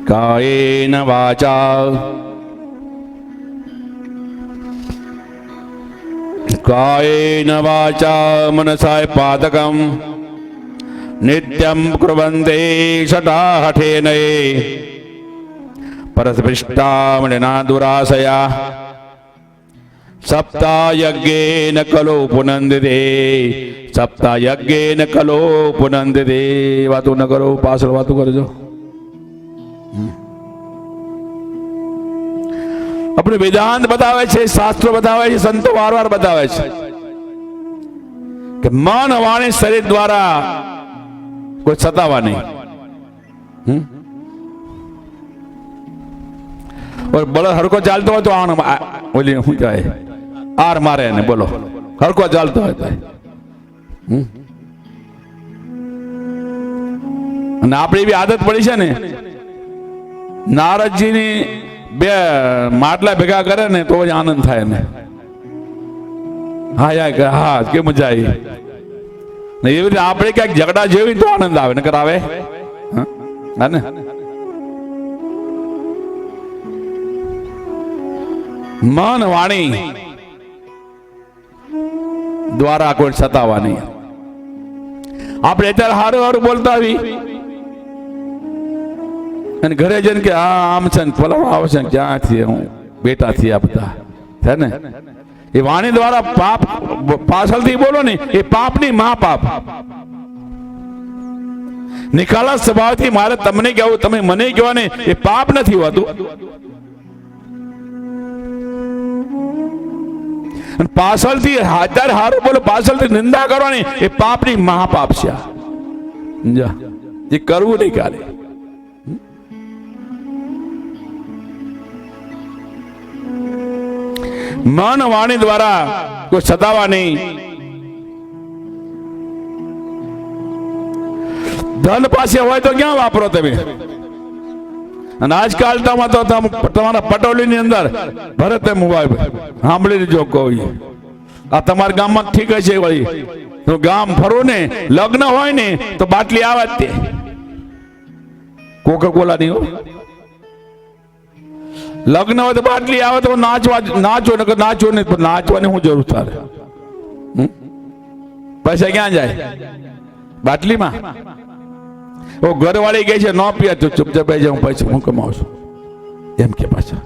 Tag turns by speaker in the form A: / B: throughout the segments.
A: કાયેન વાચા કાયેન વાચા મનસાય પાતકમ નિત્યમ કુર્વન્તે સદાહઠેન પરસ્પૃષ્ટામણિના દુરાશયા સપ્તાયજ્ઞેન કલો પુનંદિતે સપ્તાયજ્ઞેન કલો પુનંદિતે. વાતો ન કરો, પાછળ વાતો કરજો. આપણે વેદાંત બતાવે છે, શાસ્ત્રો બતાવે છે, સંતો વારવાર બતાવે છે કે મન વાણી શરીર દ્વારા કોઈ સતાવા નહીં. બળદ હરકો ચાલતો હોય તો આણ ઓલી શું કહેવાય આર મારે ને, બોલો હરકો ચાલતો હોય તો. અને આપણે એવી આદત પડી છે ને, નારદજીની બે માટલા ભેગા કરે ને તો જ આનંદ થાય ને. હા યાર, હા કે મજા આવી ને. એવી રીતે આપણે ક્યાંક ઝઘડા જેવી તો આનંદ આવે ને કરાવે. હા ને, મન વાણી દ્વારા કોઈ સતાવા નહીં. આપણે અત્યારે હારું હારું બોલતા આવી અને ઘરે જઈને કે હા આમ છે ને ફલાણું આવશે ને ક્યાંથી હું બેટા થી આપતા છે ને. એ વાણી દ્વારા પાપ પાછળથી બોલો ને, એ પાપની મહા પાપ. નિખાલસ સ્વભાવથી મારે તમને કહેવું, તમે મને કહેવા ને, એ પાપ નથી હોતું. પાછળથી હાજર હારું બોલો, પાછળથી નિંદા કરવાની, એ પાપની મહાપાપ છે. એ કરવું નહીં કાલે. મન વાણી દ્વારા કોઈ સતાવા નહીં. ધન પાસે હોય તો ક્યાં વાપરો તમે? અને આજકાલ તો તમારા પટોળીની અંદર ભરત મોબાઈલ સાંભળી લીજો. કોઈ આ તમારા ગામમાં ઠીક છે, વળી તો ગામ ફરો ને, લગ્ન હોય ને તો બાટલી આવે જ તે કોકા-કોલા ની. લગ્ન હોય તો બાટલી આવે તો નાચો ને, નાચવાની શું જરૂર તારે? પૈસા ક્યાં જાય? બાટલીમાં. ઘરવાળી ગઈ છે ન પીએ તો ચૂપચાપ બેસી જાઉં, પૈસા હું કમાઉં છું એમ કે. પાછા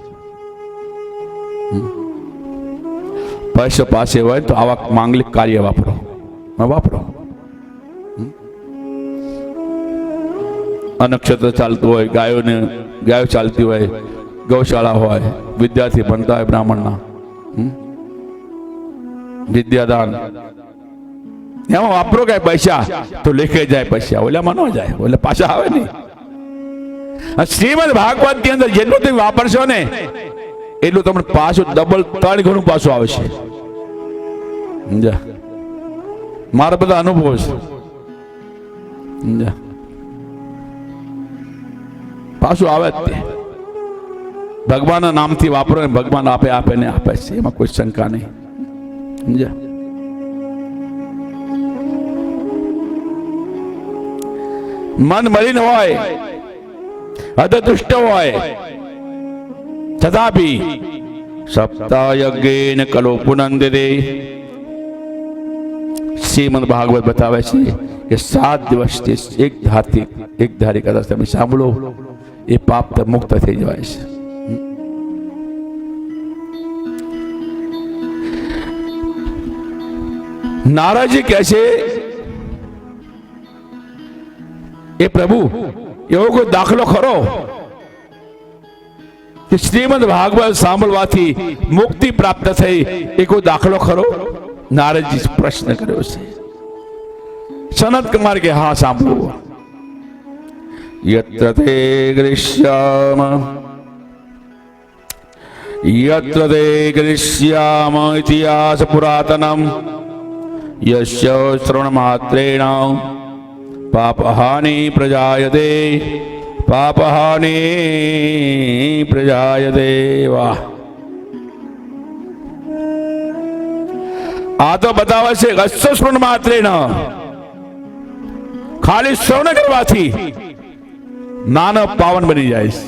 A: પૈસા પાસે હોય તો આવા માંગલિક કાર્ય વાપરો. અનક્ષત્ર ચાલતું હોય, ગાયો ચાલતી હોય, ગૌશાળા હોય, વિદ્યાર્થી ભણતા હોય બ્રાહ્મણના, વિદ્યાદાન એમાં વાપરો કઈ પૈસા તો લેખે જાય. પૈસા ઓલામાં ન જાય, ઓલે પાછા આવે નહીં. શ્રીમદ ભાગવત ની અંદર જેટલું તમે વાપરશો ને એટલું તમને પાછું ડબલ 3 ગણું પાછું આવે છે. મારા બધા અનુભવ છે. પાછું આવે જ તે. ભગવાનના નામથી વાપરો ને ભગવાન આપે ને આપે છે, એમાં કોઈ શંકા નહીં. સમજ્યા? મન મલિન હોય, અદતુષ્ટ હોય, તથાપી સપ્તાયજ્ઞેન કલો પુનંદિતે. શ્રીમદ ભાગવત બતાવે છે કે 7 દિવસથી એક ધારી કદાચ તમે સાંભળો, એ પાપ મુક્ત થઈ જાય છે. નારાજી કહે છે એ પ્રભુ એવો કોઈ દાખલો ખરો કે શ્રીમદ ભાગવત સાંભળવાથી મુક્તિ પ્રાપ્ત થઈ? એ કોઈ દાખલો ખરો? નારદજી પ્રશ્ન કર્યો છે. સનત કુમાર કે હા, સાંભળો. યત્ર તે ગૃહ્યામ ઇતિહાસ પુરાતનમ યસ્ય શ્રવણ માત્રેણ પાપહાનિ પ્રજાયતે. પાપહાનિ પ્રજાયતે. વાહ! આ તો બતાવે છે અશ્ય શ્રવણ માત્રેણ, ખાલી શ્રવણ કરવાથી માનવ પાવન બની જાય છે.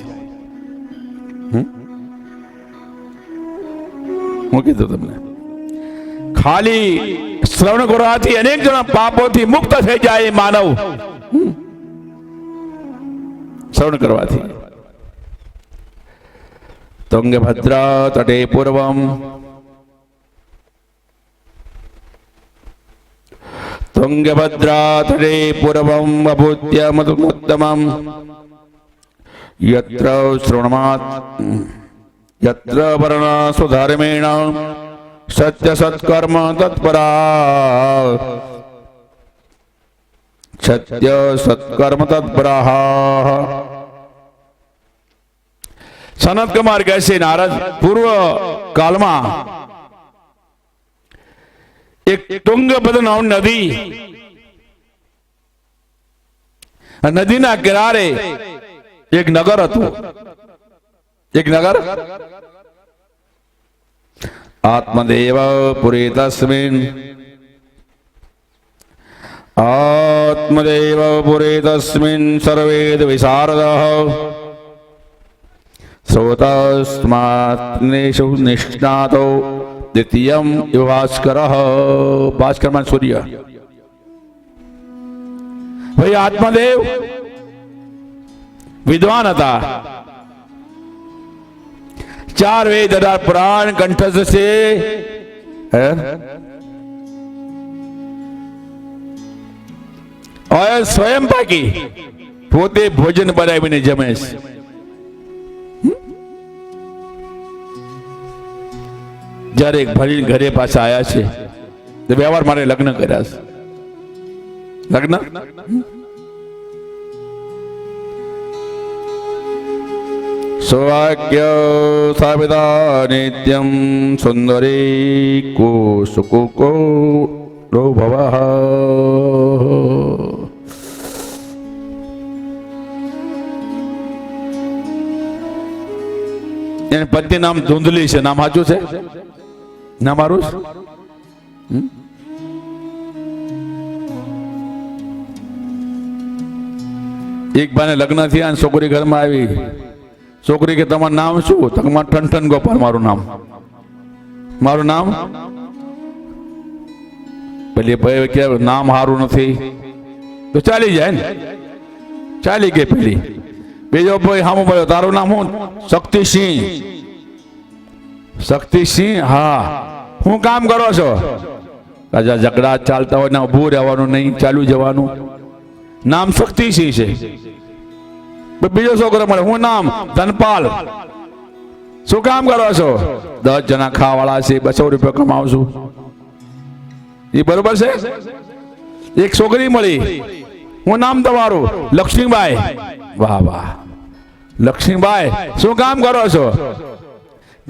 A: હું કીધું તમને ખાલી શ્રવણ કરવાથી અનેક જણા પાપોથી મુક્ત થઈ જાય માનવ. શ્રવણ કરવાથી. તુંગભદ્રા તટે પૂર્વમ તુંગભદ્રા તટે પૂર્વમ અભૂત્ય મધુમોત્તમમ યત્ર શ્રવણમાત યત્ર વર્ણ સુધર્મેણ સત્ય સત્કર્મ તત્પરા સત્ય સત્કર્મ તત્પરા. સનત કુમાર કહે છે નારદ પૂર્વ કાળમાં એક તુંગભદ્રા નદી, નદીના કિનારે એક નગર હતું. એક નગર આત્મદેવ પુરે તસ્મિન આત્મદેવ પુરે તસ્મિન સર્વેદ વિશારદઃ શ્રોતસ્માત્નેષુ નિષ્ણાતો દ્વિતીયમ ઇવ ભાસ્કરઃ. ભાસ્કરમાં સૂર્ય. ભાઈ આત્મદેવ વિદ્વાન હતા. 4 વેદ 18 પુરાણ કંઠસ્થ છે. સ્વયં પાકી પોતે ભોજન બનાવીને જમે છે. જયારે ભરીને ઘરે પાછા આવ્યા છે તો વ્યવહાર માટે લગ્ન કર્યા છે. લગ્ન સૌભાગ્ય સાવિતા નિત્યમ સુંદરી કુસુકુકો ભવ. એને પતિ નામ ધૂંધલી છે. નામ સાચું છે? ના મારું એક ભાઈને લગ્ન થયા અને છોકરી ઘરમાં આવી. છોકરી કે તમારું નામ શું? તમારું ઠનઠન ગોપાલ. મારું નામ મારું નામ પેલી ભાઈ કે નામ સારું નથી તો ચાલી જાય ને. ચાલી ગઈ પેલી. બીજો ભાઈ સામો બોલ્યો તારું નામ શું? શક્તિસિંહ. શક્તિસિંહ? હા. શું કામ કરો છો? રાજા ઝઘડા ચાલતા હોય ને ઊભું રહેવાનું નહીં, ચાલુ જવાનું. નામ શક્તિસિંહ છે. બીજો છોકરો મળે હું નામ ધનપાલ. શું કામ કરો છો? 10 જણા ખાવાળા છે, 200 રૂપિયા કમાવું છું. એ બરોબર છે? એક છોકરી મળી. હું નામ તમારું? લક્ષ્મીબાઈ. વાહ વાહ. લક્ષ્મીબાઈ શું કામ કરો છો?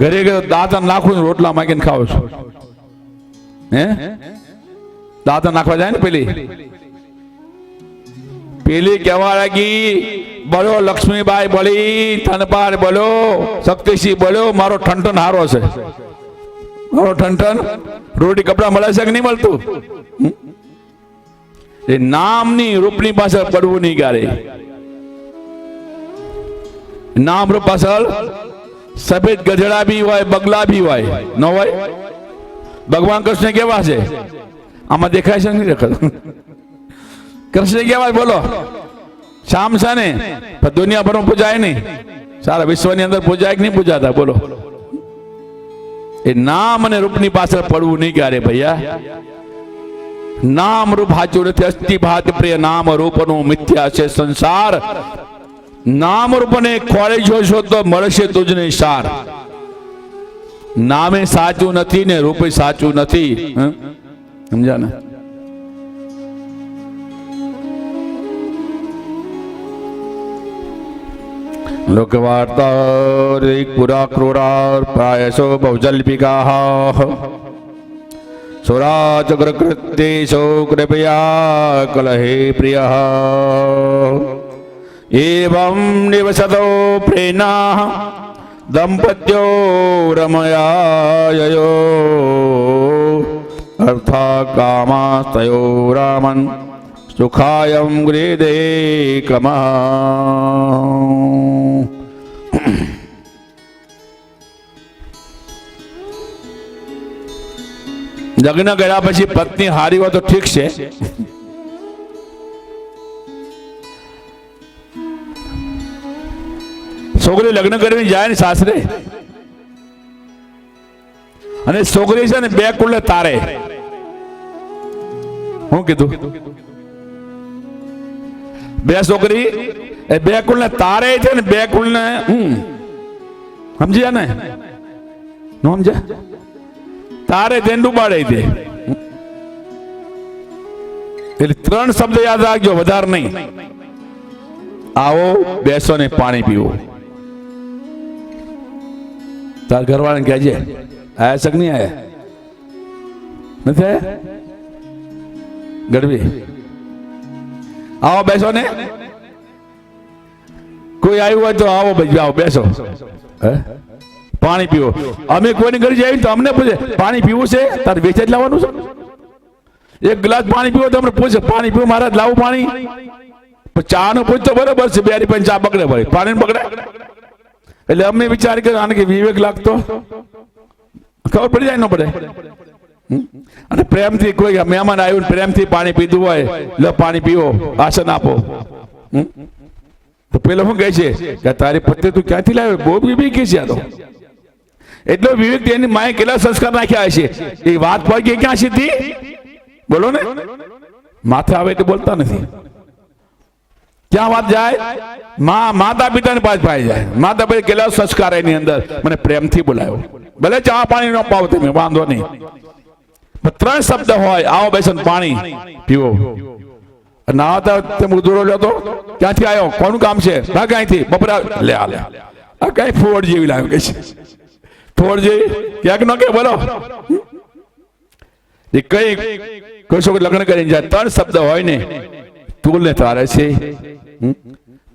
A: ઘરે દાંત નાખું રોટલા માંગીને ખાવ છું. હે દાંત નાખવા જાય ને પેલી કહેવા લાગી બોલો લક્ષ્મીબાઈ બોલી, ધનપાલ બોલો, શક્તિસિંહ બોલો, મારો ઠનઠન હારો છે. મારો ઠનઠન રોટી કપડા મળે છે કે નહીં મળતું? એ નામની રૂપની પાછળ પડવું નહીં ક્યારે. નામ રૂપ પાછળ સફેદ ગધેડા બી હોય, બગલા બી હોય. ન હોય? ભગવાન કૃષ્ણ કેવા છે? આમાં દેખાય છે નહીં દેખાતું? કૃષ્ણ કેવા બોલો? શામ છે ને દુનિયાભરમાં પૂજાય નહીં. સારા વિશ્વની અંદર પૂજાય કે નહીં પૂજાતા? બોલો. એ નામ અને રૂપની પાછળ પડવું નહીં ક્યારે ભૈયા. નામ રૂપ સાચું નથી. અસ્થિ ભાત પ્રિય નામ રૂપનું મિથ્યા છે સંસાર. નામ રૂપને ખોળી જોશો તો મળશે તુજને સાર. નામે સાચું નથી ને રૂપે સાચું નથી. સમજા ને? લોકવાર્તા પુરા ક્રૂરા પ્રાયસો બહુજલ્પિકા સુરાચક્રકૃત્યેષો કૃપયા કલહે પ્રિય એવં નિવસતો પ્રેના દંપત્યો રમયાયયો અર્થા કામાસ્તયો રામન સુખાયમ હૃદય ક્રમઃ. લગ્ન કર્યા પછી પત્ની હારી હોય તો ઠીક છે, છોકરી લગ્ન કરીને જાય ને સાસરે અને છોકરી છે ને બે કુળને તારે. હું કીધું? બે છોકરી એ બે કુળને તારે છે ને બે કુળને સમજ્યા ને? નો સમજ્યા? તારે તેને ડૂબાડે છે. એટલે ત્રણ શબ્દ યાદ રાખજો, વધારે નહીં. આવો, બેસો ને પાણી પીવો. તાર ઘરવાળાને કહેજે આયા શક નહીં આયા? નથી આયા? ગઢવી આવો, બેસો ને. કોઈ આવ્યું હોય તો આવો, ભાઈ આવો, બેસો, પાણી પીવો. અમે કોઈની ઘરે જઈએ તો અમને પૂછે પાણી પીવું છે? તારે વેચે જ લાવવાનું છે? એક ગ્લાસ પાણી પીવો તો અમને પૂછે પાણી પીવું મહારાજ, લાવું પાણી? ચા નું પૂછતો બરોબર છે, 2 રૂપિયા ચા બગડે, ભાઈ પાણી બગડે. એટલે અમે વિચાર કર્યો આને કે વિવેક લાગતો, ખબર પડી જાય ન પડે. અને પ્રેમથી કોઈ મહેમાન આવ્યું પ્રેમથી પાણી પીધું હોય, લો પાણી પીવો, આસન આપો. તો પેલો શું કહે છે કે તારી પત્ની તું ક્યાંથી લાવ્યો? બહુ બીબી કે છે. તો એટલો વિવેક એની માએ કેટલા સંસ્કાર નાખ્યા હશે. એ વાત પડી ક્યાં સીધી? બોલો ને, માથે આવે એટલે બોલતા નથી. ક્યાં વાત જાય? માતા પિતાને પાસ પાઈ જાય. માતા પિતા કેટલા સંસ્કાર એની અંદર, મને પ્રેમથી બોલાયો. ભલે ચા પાણી ન પાવો તમે, વાંધો નહીં. 3 શબ્દ હોય, આવો બેસન પાણી પીવો. નાતા તમે ઉધોરો લ્યો તો ક્યાંથી આવ્યો? કોનું કામ છે? ક્યાંથી? બપોરા લે આ લે આ કઈ ફોડ જેવી લાગે કે છે. ફોડ જેવી ક્યાંક ન કે બોલો. એ કઈ કોઈ છોકરી લગ્ન કરીને જાય, 3 શબ્દ હોય ને, તુલને તારે છે.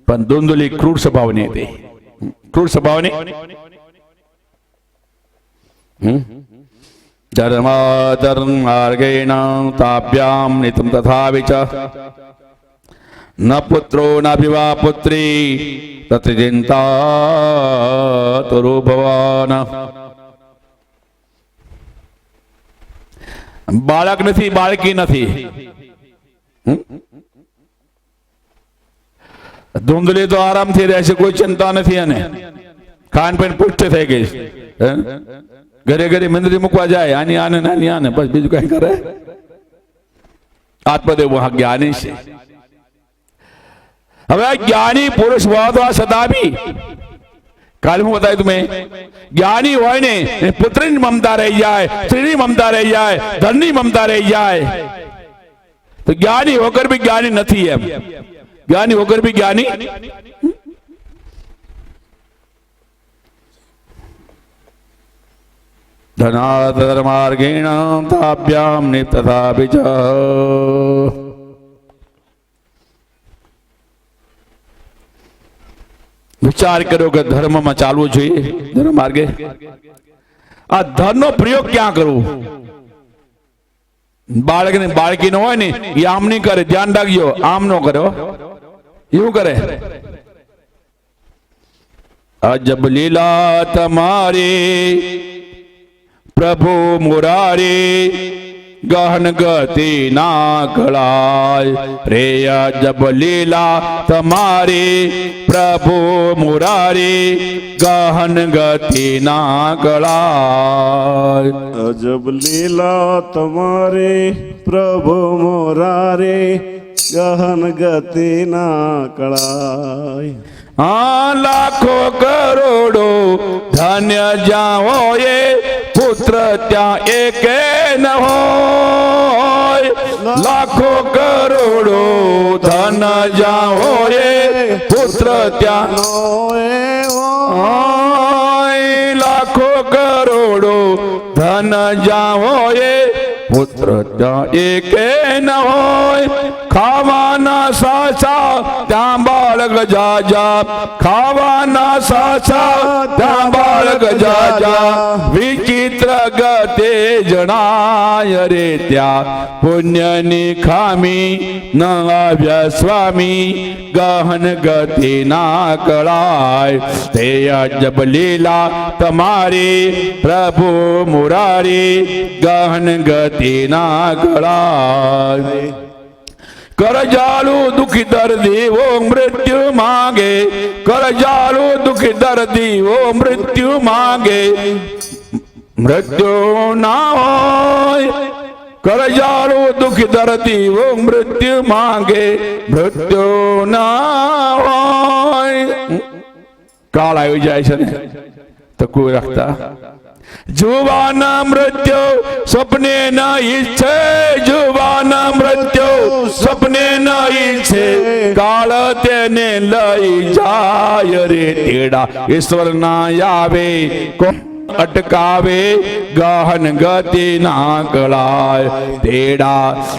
A: પણ ધૂંધલી ક્રૂર સ્વભાવની હતી. ક્રૂર સ્વભાવની. ધર્મ માર્ગેણ તાભ્યામ નિતમ તથા વિચ ન પુત્રો ન વિવા પુત્રી તત્ર ચિંતા તરુ ભવાન. બાળક નથી, બાળકી નથી. ધૂંધલી તો આરામથી રહેશે, કોઈ ચિંતા નથી. અને ખાનપીન પુષ્ટ થઈ ગઈ. ઘરે ઘરે મંદિર મૂકવા જાય, આની આને નાની આને, બસ બીજું કઈ કરે? આત્મદેવ જ્ઞાની છે. હવે આ જ્ઞાની પુરુષ હોય તો આ સદાબી. કાલે હું બતાવ્યું તમે, જ્ઞાની હોય ને પુત્રની મમતા રહી જાય, સ્ત્રીની મમતા રહી જાય, ધનની મમતા રહી જાય. તો જ્ઞાની હોકર બી જ્ઞાની નથી. એમ જ્ઞાની હોકર બી જ્ઞાની. ધર્માર્ગેણ તાભ્યામ નિતથા વિચ. વિચાર કર્યો કે ધર્મમાં ચાલવું જોઈએ, ધર્મ માર્ગે. આ ધનનો પ્રયોગ ક્યાં કરવું? બાળકને બાળકી નો હોય ને એ આમ નહીં કરે, ધ્યાન રાખજો. આમ નો કર્યો, એવું કરે. અજબ લીલા તમારી પ્રભુ મુરારી, ગહન ગતિ ના કળાય રે. અજબ લીલા તમારી પ્રભુ મુરારી, ગહન ગતિ ના કળાય.
B: અજબ લીલા તમારી પ્રભુ મુરારી, ગહન ગતિ ના કળાય.
A: લાખો કરોડો ધન્ય જ્યાં હોય, પુત્ર ત્યાં એક ન હોય. લાખો કરોડો ધન જ્યાં હોય, પુત્ર ત્યાં હોય. લાખો કરોડો ધન જ્યાં હોય, પુત્ર ત્યાં એક ન હોય. ખાવાના સાચા ત્યાં બાળક જાજા, ખાવાના સાચા ત્યાં બાળક જાજા. વિચિત્ર ગતે જણાય રે ત્યાં પુણ્યની ખામી ન આવ્યા સ્વામી ગહન ગતિ ના કળાય તે અજબ લીલા તમારી પ્રભુ મુરારી ગહન ગતિ ના કળાય કરજાલુ દુખી દર્દીઓ મૃત્યુ માંગે કરજાલુ દુખી દર્દીઓ મૃત્યુ માંગે મૃત્યુ ના હોય કરજાલુ દુખી દર્દીઓ મૃત્યુ માંગે મૃત્યુ ના હોય કાળ આવી જાય છે ને તો કોઈ રાખતા जुवान मृत्यु सपने न इच्छे जुवान मृत्यु सपने न इच्छे काल तेने लई जाय रे तेड़ा ईश्वर ना आवे को अटकावे गहन गति ना कळाय तेड़ा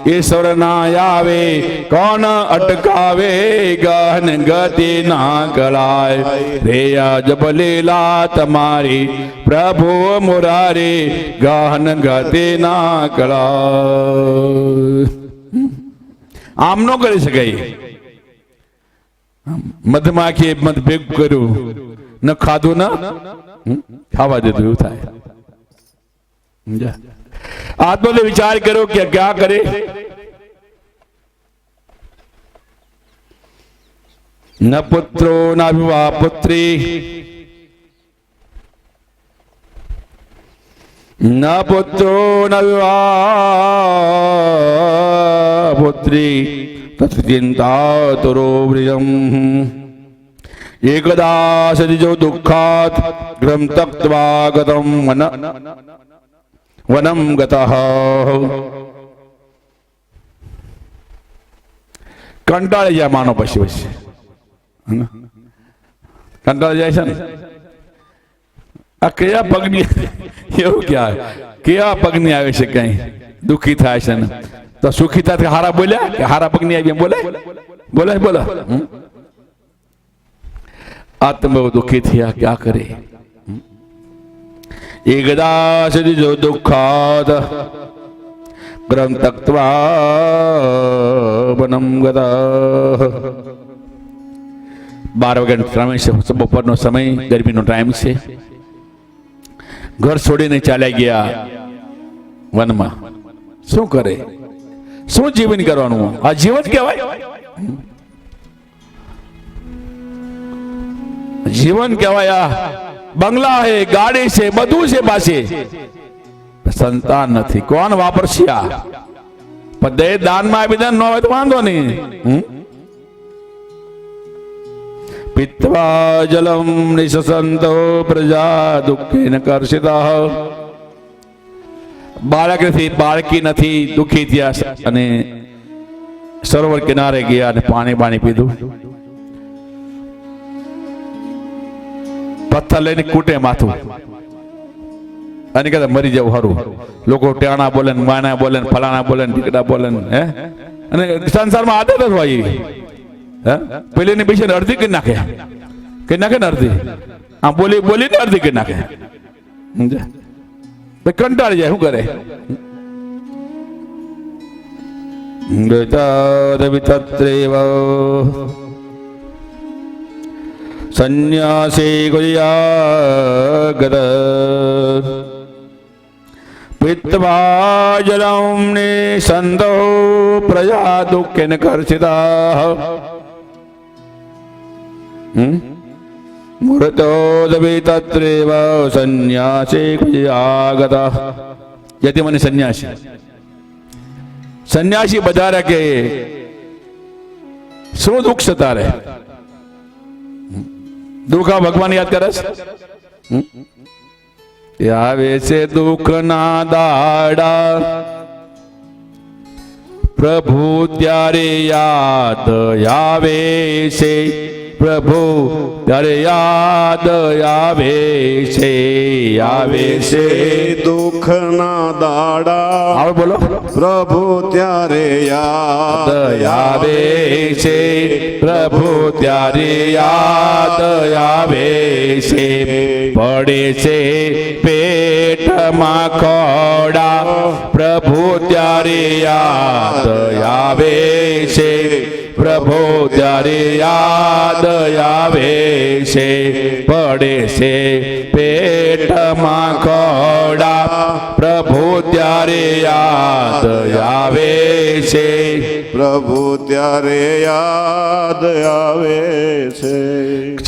A: ईश्वर ना आवे कौन अटकावे गहन गति ना कळाय रे अजब लीला तुम्हारी प्रभु मुरारी गहन गति ना कळाय आम नो करी शकाय मधमाखी मध भेग करू न खाधू न खावा देते એવું થાય આત્મા વિચાર કરો કે क्या करे न पुत्रो न विवाह पुत्री न पुत्रो न विवाह पुत्री तत्चिंता तुरो वृजम एकदा सदिजो दुःखात् गृहं त्यक्त्वा गतं वनं गतः કંટાળી જાય માનો પછી કંટાળી જાય છે ને આ કયા પગની એવું ક્યાં કયા પગની આવે છે કઈ દુઃખી થાય છે ને તો સુખી થાય હારા બોલ્યા કે હારા પગની આવી બોલે બોલે બોલો आत्मा दुखी थिया क्या करे एकदा सदिजो दुःखात् गृहं त्यक्त्वा वनं गतः 12 વાગ્યાનો સમય છે બપોરનો સમય ગરમીનો ટાઈમ છે ઘર છોડીને ચાલ્યા ગયા વનમાં શું કરે શું જીવન કરવાનું આ જીવન કહેવાય जीवन कहवाया बंगला है गाड़ी से बधु से पासे संतान नहीं कौन वापरशी आ दे दान में आविदान न हो तो वांधो नहीं पित्वा जलम निशसंतो प्रजा दुखेन कर्षिता बाळक थी बाळकी नहीं दुखी थया अने सरोवर किनारे गया अने पानी पानी पीधु पत्थर लઈને કૂટે માથું અને કહેતા મરી જાવ હારું લોકો ટાણા બોલે ને માના બોલે ને ફલાણા બોલે ને ટીકડા બોલે ને હે અને સંસારમાં આદત જ હોય હે પેલીની પૈસાને અડધી કરી નાખે ને અડધી આ બોલી બોલીને અડધી કરી નાખે તો કંટાળી જાય શું કરે ગતાદવિતત્રેવ सन्यासी गुयागद पित्वा जलम निसंदो प्रजा दुखेन कर्षिता मूर्तोदवितत्रेव सन्यासी गुयागद यदि मन सन्यासी सन्यासी बजारे के शू दुख सतारे दुखा भगवान याद करस आवे से दुख ना दाड़ा प्रभु त्यारे याद आवे से प्रभु त्यारे याद आवे से
B: दुख ना दाड़ा
A: आओ बोलो
B: प्रभु त्यारे याद
A: आवे से प्रभु त्यारे याद आवे से पड़े से पे પેટમાં ખોડા પ્રભુ ત્યારે યાદ આવે છે, પ્રભુ ત્યારે યાદ આવે છે, પડે છે પેટમાં ખોડા પ્રભુ ત્યારે યાદ આવે છે,
B: પ્રભુ ત્યારે યાદ આવે છે.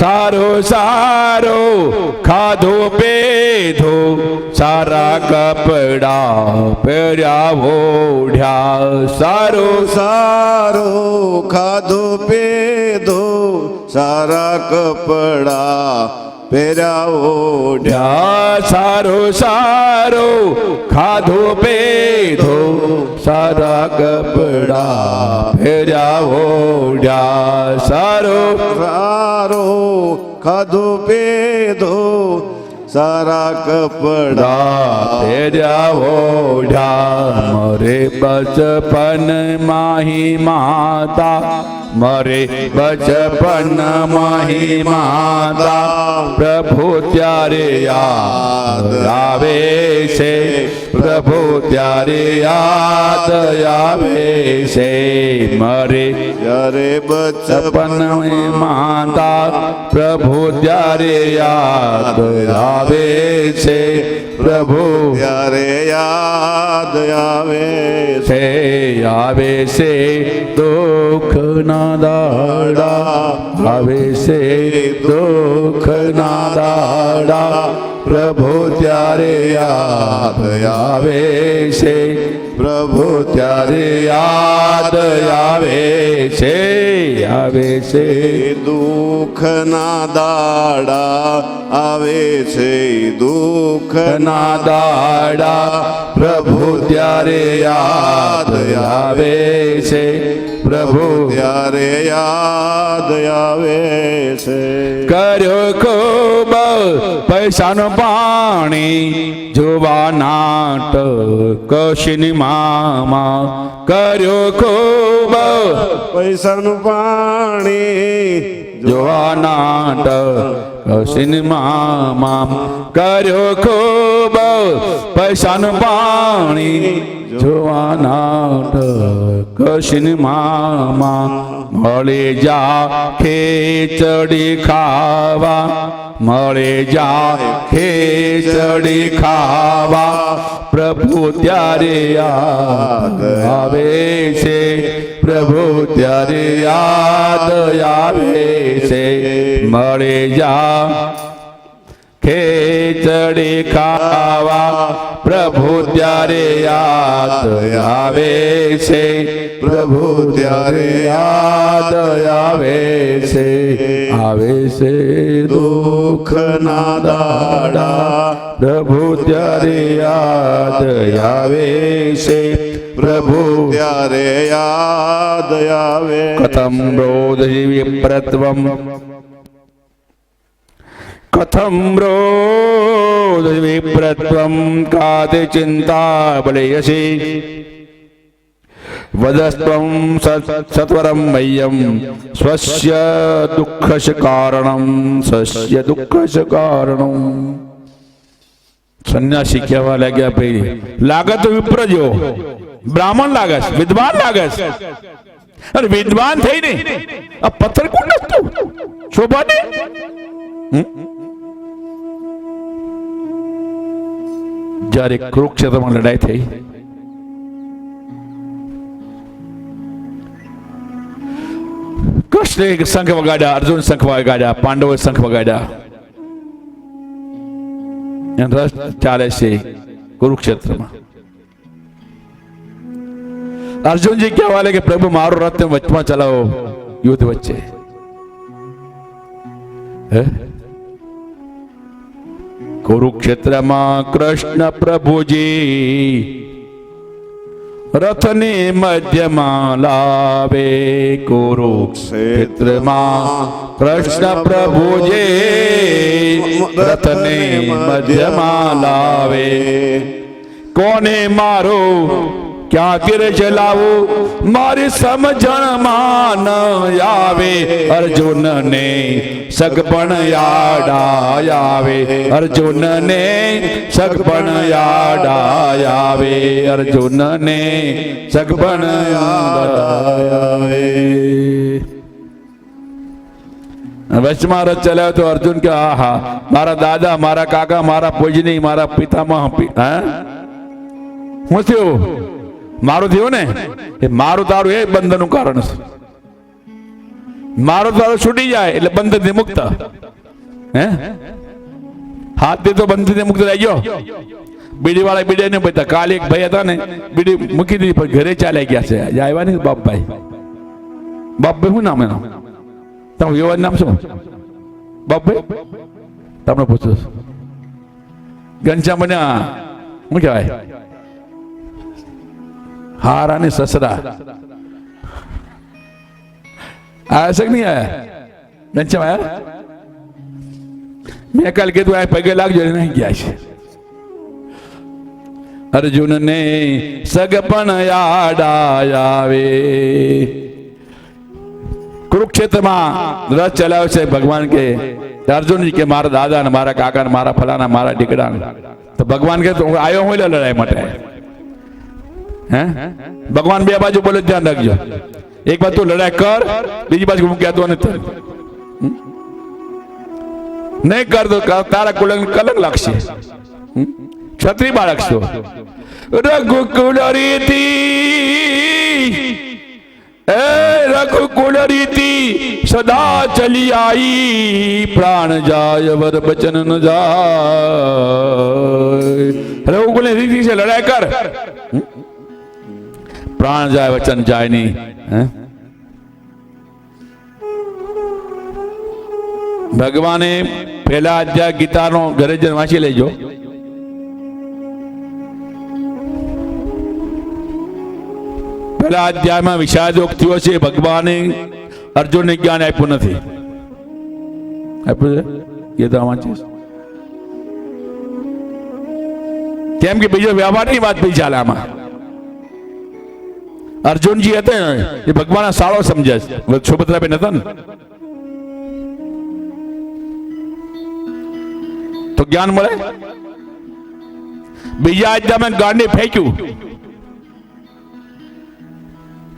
A: સારું સારું ખાધું પીધું, સારા કપડા પહેર્યા ઓઢ્યા, સારું
B: સારું ખાધું પીધું, સારા કપડા પહેર્યા ઓઢ્યા.
A: સારું સારું ખાધું પીધું, સારા કપડા પહેર્યા ઓઢ્યા, સારું
B: સારું ખાધું પીધું, સારા કપડા
A: પહેર્યા ઓઢ્યા. મરે બચપન માહી માતા, મરે બચપન માહી માતા, પ્રભુ ત્યારે યાદ આવે છે, પ્રભુ ત્યારે યાદ આવે છે. મરે
B: જ્યારે બચપન
A: બચપન માતા, પ્રભુ ત્યારે યાદ આવે છે, પ્રભુ
B: ત્યારે યાદ આવે
A: છે, આવે છે દુઃખના દાડા, આવે છે દુઃખના દાડા, પ્રભુ ત્યારે યાદ આવે છે, પ્રભુ ત્યારે યાદ આવે છે, આવે છે
B: દુઃખના દાડા આવે છે, દુઃખના
A: ના દાડા, પ્રભુ ત્યારે યાદ આવે છે, પ્રભુ
B: ત્યારે યાદ આવે છે.
A: કર્યો ખૂબ પૈસાનું પાણી, જોવા નાટક સિનેમામાં, કર્યો ખૂબ
B: પૈસાનું પાણી
A: જોવા નાટક સિનેમામાં, કર્યો ખૂબ પૈસાનું પાણી, જોવા નાટક સિનેમામાં. મળી જા ખીચડી ખાવા, મળી જા ખીચડી ખાવા, પ્રભુ ત્યારે યાદ આવે છે, પ્રભુ ત્યારે યાદ આવે છે. મળી જા ખીચડી ખાવા, પ્રભુ ત્યારે યાદ આવે છે, પ્રભુ ત્યારે યાદ આવે છે, આવે છે દુઃખના દાડા, પ્રભુ ત્યારે યાદ આવે છે, પ્રભુ
B: ત્યારે યાદ આવે.
A: કથમ રોદહી વિપ્રત્વમ, કથમ રોદ વિપ્રત્વમ કાદે ચિંતા બળયસી, વદસ્ત્વમ સત્વરમ મહ્યમ સ્વસ્ય દુઃખશ કારણમ, સ્વસ્ય દુઃખશ કારણમ. સંન્યાસી કહેવા લાગ્યા ભાઈ, લાગે તો વિપ્ર જો, બ્રાહ્મણ લાગે છે, વિદ્વાન લાગે છે, અરે વિદ્વાન થઈને આ પથ્થર કોણ નતું શોભા ને. જ્યારે કુરુક્ષેત્રમાં લડાઈ થઈ, કૃષ્ણે શંખ વગાડ્યા, અર્જુન શંખ વગાડ્યા, પાંડવોએ શંખ વગાડ્યા. રસ ચાલે છે કુરુક્ષેત્રમાં. અર્જુનજી કહેવા લાગે, પ્રભુ મારો રથ તમે વચમાં ચલાવો, યુદ્ધ વચ્ચે. કુરુક્ષેત્રમાં કૃષ્ણ પ્રભુજી રથની મધ્યમાં લાવે, કુરુક્ષેત્રમાં કૃષ્ણ પ્રભુજી રથની મધ્યમાં લાવે. કોને મારો ક્યાંથી રે ચલાવું મારી સમજણમાં ન આવે અર્જુનને સગપણ યાડા આવે અર્જુનને સગપણ યાડા આવે અર્જુનને સગપણ યાડા આવે વચમાં રથ ચલાવ્યો તો અર્જુન કે આહા મારા દાદા મારા કાકા મારા પૂજની મારા પિતામહ હું થયું મારું થયું ને એ મારું તારું એ બંધનનું કારણ છે મારું તારું છૂટી જાય એટલે બંધનથી મુક્ત હે હાથથી તો બંધનથી મુક્ત થઈ ગયો બીડી વાળા બીડી ને બધા કાલે એક ભાઈ હતા ને બીડી મૂકી દીધી પણ ઘરે ચાલ્યા ગયા છે આવ્યા ને બાપભાઈ શું નામ એનું તમારું યુવાન નામ શું બાપભાઈ તમને પૂછું ઘનશ્યામ બન્યા શું કહેવાય હારા ને સસરા આયા છે કે નહીં આયા ઘનશ્યામ આયા મેં કાલ કીધું આ પગે લાગજો નહીં ગયા છે અર્જુન ને સગપણ યાડા આવે કુરુક્ષેત્રમાં રથ ચલાવ્યો છે ભગવાન કે અર્જુનજી કે મારા દાદા ને મારા કાકા ને મારા ફલાના મારા દીકરા તો ભગવાન કે હું આવ્યો હું લડાઈ માટે હે ભગવાન બે બાજુ બોલે ધ્યાન રાખજો એક બાજુ તું લડાઈ કર બીજી બાજુ હું કહેતો નથી નહીં કર તો તારા કલંક લાગશે ક્ષત્રિય બાળક છો રઘુકુળ રીતિ એ રઘુકુળ રીતિ સદા ચલી આઈ પ્રાણ જાય વર બચન ન જાય રઘુકુળ રીતિ છે લડાઈ કર પ્રાણ જાય વચન જાય નહીં ભગવાને પહેલા અધ્યાય ગીતાનો ઘરે જઈને વાંચી લેજો પહેલા અધ્યાયમાં વિષાદોક્તિઓ છે ભગવાને અર્જુનને જ્ઞાન આપ્યું નથી આપ્યું છે ગીતા વાંચીશ કેમ કે બીજો વ્યવહારની વાત બી ચાલે આમાં અર્જુનજી હતા એ ભગવાનના સાળો સમજે સુભદ્રાબેન હતા ને તો જ્ઞાન મળે બીજા અધ્યાયમાં ગાંડી ફેંક્યું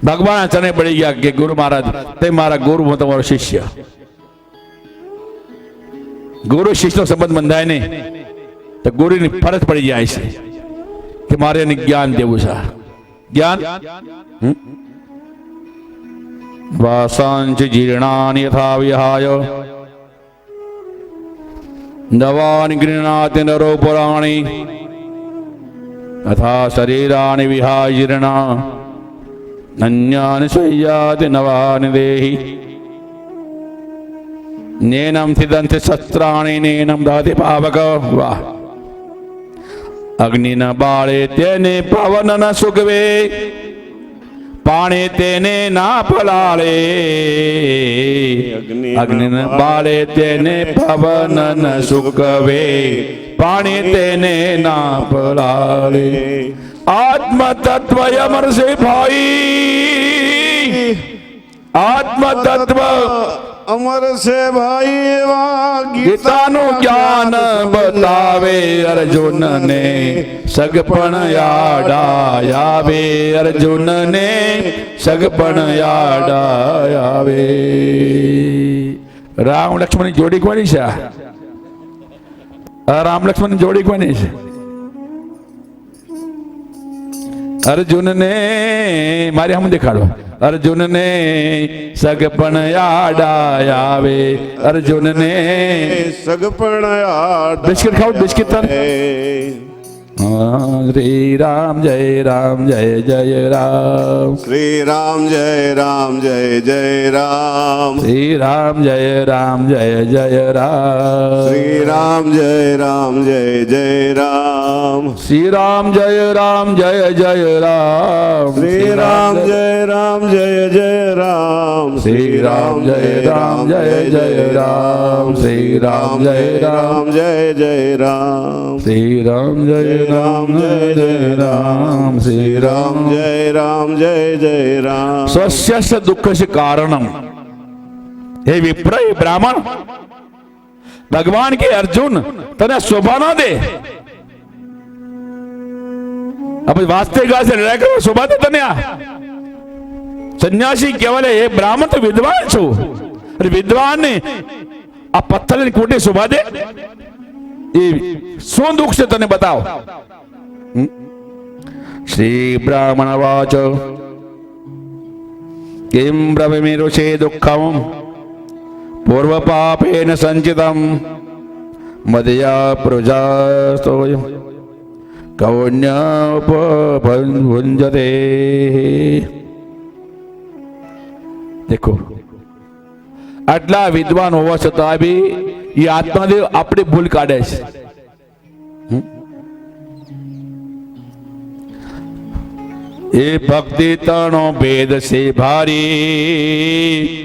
A: ભગવાન ચને પડી ગયા કે ગુરુ મહારાજ તે મારા ગુરુ હું તમારો શિષ્ય ગુરુ શિષ્યનો સંબંધ બંધાય નહીં તો ગુરુની ફરજ પડી જાય છે કે મારે એને જ્ઞાન દેવું છે જ્ઞાન વાસાંચ જીર્ણાની યથા વિહાય નવાનિ ગૃહણાતિ નરો પુરાણી તથા શરીરાણિ વિહાય જીર્ણા અન્યાન શય્યાતિ નવાનિ દેહી નેનમ સિદંતિ શસ્ત્રાણિ નેનમ દાતિ પાવક વાહ અગ્નિના બાળે તેને પવન ન સુગવે પાણે તેને ના પલાળે અગ્નિના બાળે તેને પવન ન સુગવે પાણે તેને ના પલાળે આત્મ તત્વ અમર સે ભાઈ આત્મ તત્વ
B: અમર છે ભાઈ એવા
A: ગીતાનું જ્ઞાન બતાવે અર્જુનને સગપણ યાડા આવે અર્જુનને સગપણ યાડા આવે રામ લક્ષ્મણની જોડી કોની છે રામ લક્ષ્મણની જોડી કોની છે અર્જુનને મારી હમ દેખાડો અર્જુનને સગપણ યાડા આવે અર્જુનને
B: સગપણ યાડા
A: બિસ્કિટ ખાવ બિસ્કિટ તર શ્રી રામ જય રામ જય જય રામ
B: શ્રી રામ જય રામ જય જય રામ
A: શ્રી રામ જય રામ જય જય રામ
B: શ્રી રામ જય રામ જય જય રામ
A: શ્રી રામ જય રામ જય જય રામ
B: શ્રી રામ જય રામ જય જય રામ
A: શ્રી રામ જય રામ જય જય રામ શ્રી રામ જય રામ
B: જય જય રામ
A: શ્રી રામ જય રામ
B: રામ જય જય રામ શ્રી રામ જય જય રામ
A: સ્વસ્ય દુઃખસ્ય કારણમ હે વિપ્ર હે બ્રાહ્મણ ભગવાન કે અર્જુન તને શોભા ન દે આપણે વાસ્તે ગાસે લડાઈ કરો શોભા દે તને આ સન્યાસી કહેવાય હે બ્રાહ્મણ તો વિદ્વાન છો અને વિદ્વાન ને આ પથ્થરની કોટી શોભા દે એ શું દુઃખ છે તને બતાવ શ્રી બ્રાહ્મણ વાચ કિમ બ્રહ્મેરો છે દુઃખમ પૂર્વ પાપેન સંચિતમ મદયા પ્રજાસ્તોય કૌન્યપભુંજતે દેખો આટલા વિદ્વાન હોવા છતાં બી એ આત્માદેવ આપણી ભૂલ કાઢે છે એ ભક્તિ તણો ભેદ છે ભારી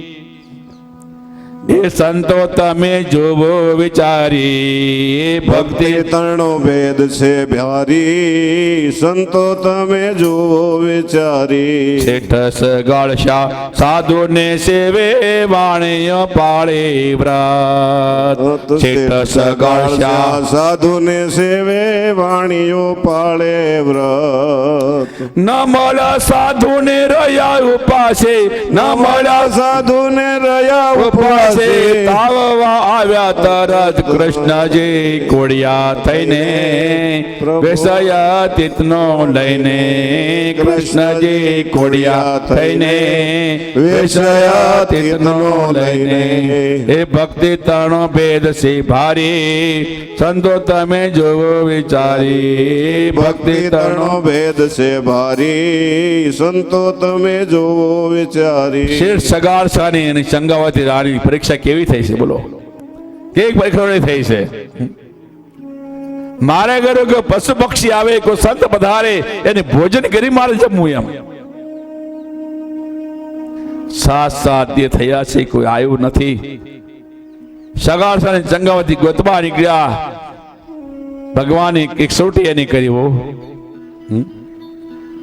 A: એ સંતો તમે જોવો વિચારી
B: ભક્તિ તણો ભેદ છે ભારી સંતો તમે જુઓ વિચારી
A: શેઠ સગાળશા સાધુ ને સેવે વાણિય પાળે વ્રત શેઠ સગાળશા
B: સાધુ ને સેવે વાણીઓ પાળે વ્રત
A: ન મળ્યા સાધુ ને રહ્યા ઉપાસે ન મળ્યા
B: સાધુ ને રહ્યા ઉપાસે
A: તાવવા આવ્યા તરત કૃષ્ણજી કોડિયા થઈને વેસયાતીતનો લઈને કૃષ્ણજી કોડિયા થઈને વેસયાતીતનો લઈને એ ભક્તિ તણો ભેદ છે ભારી સંતો તમે જોવો વિચારી
B: ભક્તિ તણો ભેદ છે ભારી સંતો તમે જોવો વિચારી
A: શેઠ સગાળશાની અને ચંગાવતી રાણી પરીક્ષા કેવી થઈ છે બોલો કેવી પરીક્ષા થઈ છે મારે કર્યું કે પશુ પક્ષી આવે કોઈ સંત પધારે એને ભોજન કરી મારે જમવું એમ 7 દિન થયા છે કોઈ આવ્યું નથી સગાળશાની ચંગાવતી ગોતવા નીકળ્યા ભગવાને એક સોટી એની કરી હો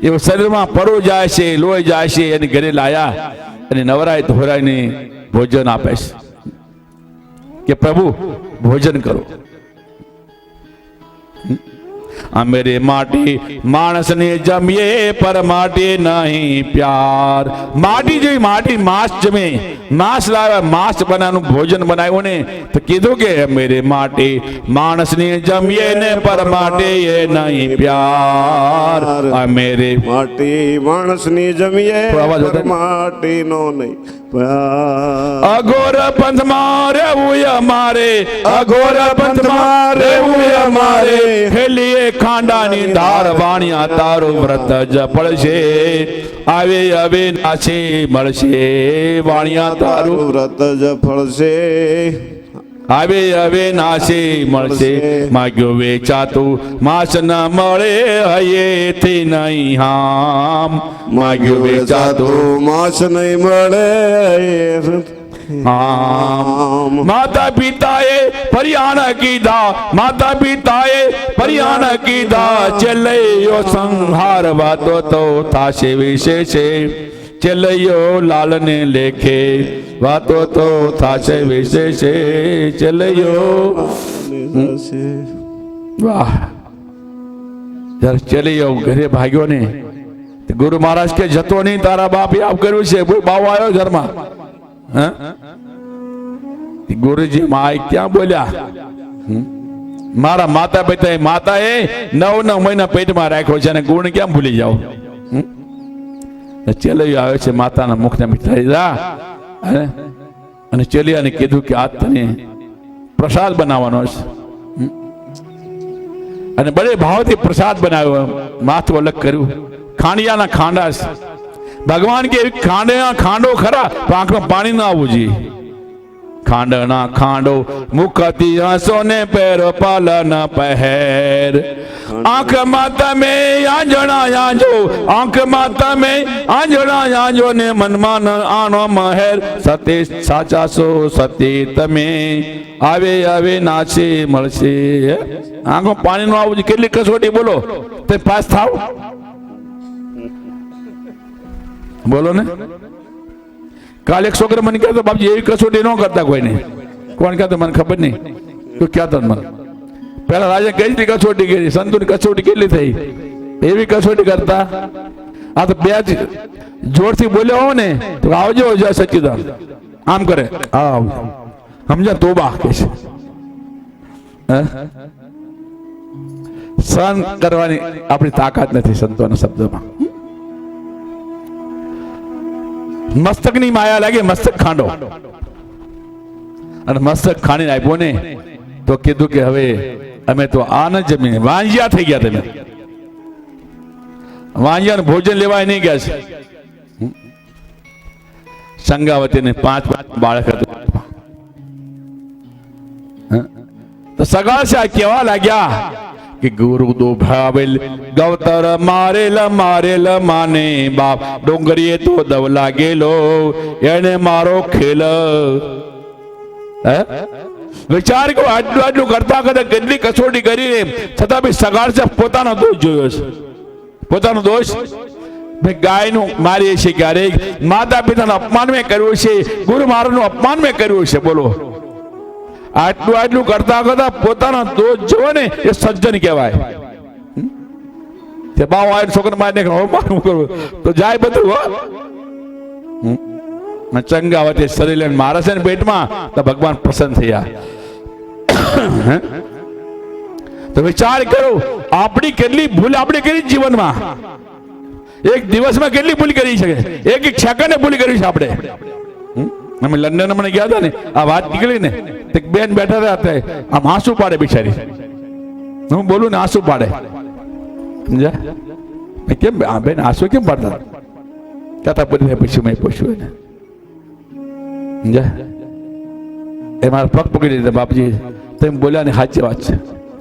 A: એવું શરીરમાં પડું જાય છે લોહી જાય છે એની ઘરે લાયા અને નવરાય ધોરાઈને ભોજન આપે છે કે પ્રભુ ભોજન કરો અમેરે માટી માણસને જમીએ પર માટી નહીં પ્યાર માટી જેવી માટી માંસ જમે માંસ લાવ્યા માંસ બનાવવાનું ભોજન બનાવ્યું ને તો કીધું કે અમેરે માટી માણસને જમીએ ને પર માટી એ નહીં પ્યાર અમેરે
B: માટી માણસની જમીએ પર માટીનો નહીં
A: અઘોર પંથમાં રહેવું અમારે અઘોર પંથમાં રહેવું અમારે હેલીએ ખાંડાની ધાર વાણિયા તારું વ્રત જ પડશે આવે હવે નાસી મળશે વાણિયા તારું
B: વ્રત જ ફળશે
A: આવે હવે નાસી મળશે માગ્યો વેચાતું માસ ન મળે હયેથી નહીં હામ માગ્યો વેચાતું
B: માસ નહીં મળે
A: માતા પિતાએ પરિયાણ કીધા માતા પિતાએ પરિયાણ કીધા ચેલૈયો સંહાર વાતો તો થાશે વિશે છે ચેલૈયો લાલને લેખે વાતો તો થાશે વિશે છે ચેલૈયો વાહ જયારે ચેલૈયો ઘરે ભાગ્યો ને ગુરુ મહારાજ કે જતો નહીં તારા બાપે આપ કર્યું છે બાવો આવ્યો ઘરમાં ગુરુજી માય ક્યાં બોલ્યા મારા માતા પિતા માતાએ 9 મહિના પેટમાં રાખ્યો છે અને ગુણ કેમ ભૂલી જાઓ ચેલૈયો આવે છે માતાના મુખને મીઠાઈ દીધા અને ચેલિયાને કીધું કે આ તને પ્રસાદ બનાવવાનો છે અને બડે ભાવથી પ્રસાદ બનાવ્યો માથું અલગ કર્યું ખાંડિયાના ખાંડા ભગવાન કે ખાંડો ખરા તો આંખમાં પાણી ના આવવું જોઈએ ખાંડના ખાંડો મુખથી હસો ને પહેરો પાલન પહેર આંખમાં તમે આંજણા આંજો, આંખમાં તમે આંજણા આંજો ને મનમાં ન આનો મહેર. સતે સાચા છો સતે તમે, આવે આવે નાચે મળશે. આંખો પાણી નું આવું કેટલી કસોટી બોલો તે પાસ થાવ. બોલો ને. કાલે એક છોકરા મને કહેતો બાપજી એવી કસોટી ન કરતા કોઈને. કોણ કહેતો મને ખબર નહીં, તું કહેતો મને. પેલા રાજે કઈ કસોટી કરી, સંતોની કસોટી કેટલી થઈ, એવી કસોટી કરતા. આ તો બે જ જોરથી બોલ્યો હો ને તો આવજો જય સચ્ચિદાન આમ કરે આવ સમજ્યા. તોબા કે છે સહન કરવાની આપણી તાકાત નથી સંતોના શબ્દમાં. મસ્તકની માયા લાગે, મસ્તક ખાંડો, અને મસ્તક ખાંડીને આપ્યો ને તો કીધું કે હવે અમે તો આ ન જમીને વાંજિયા થઈ ગયા. તમે વાંજિયા ભોજન લેવાય નહીં ગયા છે. સંગાવતીને 5 બાળક હતું. તો સગાશા કેવા લાગ્યા કે ગુરુ દો ભાવેલ ગૌતર મારેલ મારેલ માને બાપ, ડોંગરીએ તો દવ લાગેલો એને મારો ખેલ. વિચાર કરો આટલું આટલું કરતા કરતા કેટલી કસોટી કરીને છતાં બી સગાશા પોતાનો દોષ જોયો છે. પોતાનો દોષ ગાયનું મારીએ છીએ, ક્યારેક માતા પિતાનું અપમાન મેં કર્યું છે, ગુરુ મહારાજનું અપમાન મેં કર્યું છે. બોલો આટલું આટલું કરતા કરતા પોતાનો દોષ જોવો ને એ સજ્જન કહેવાય. તે બાવ આવીને છોકરા મારીને મારું કરવું તો જાય બધું. ચંગાવતી શરીર લઈને મારે છે ને પેટમાં તો ભગવાન પ્રસન્ન થયા. તો વિચાર કરો આપણી કેટલી ભૂલ આપણે કરી જીવનમાં. એક દિવસમાં કેટલી ભૂલ કરી શકે, એક એક સેકન્ડે ભૂલ કરી છે આપણે. અમે લંડન મને ગયા હતા ને આ વાત નીકળી ને બેન બેઠા હતા આમ આંસુ પાડે બિચારી. હું બોલું ને આંસુ પાડે. કેમ બેન આંસુ કેમ પાડતા? કહેતા બધી પૂછ્યું મેં પૂછ્યું એને. એ મારા પગ પકડી દીધા બાપજી તેમ બોલ્યા ને સાચી વાત છે.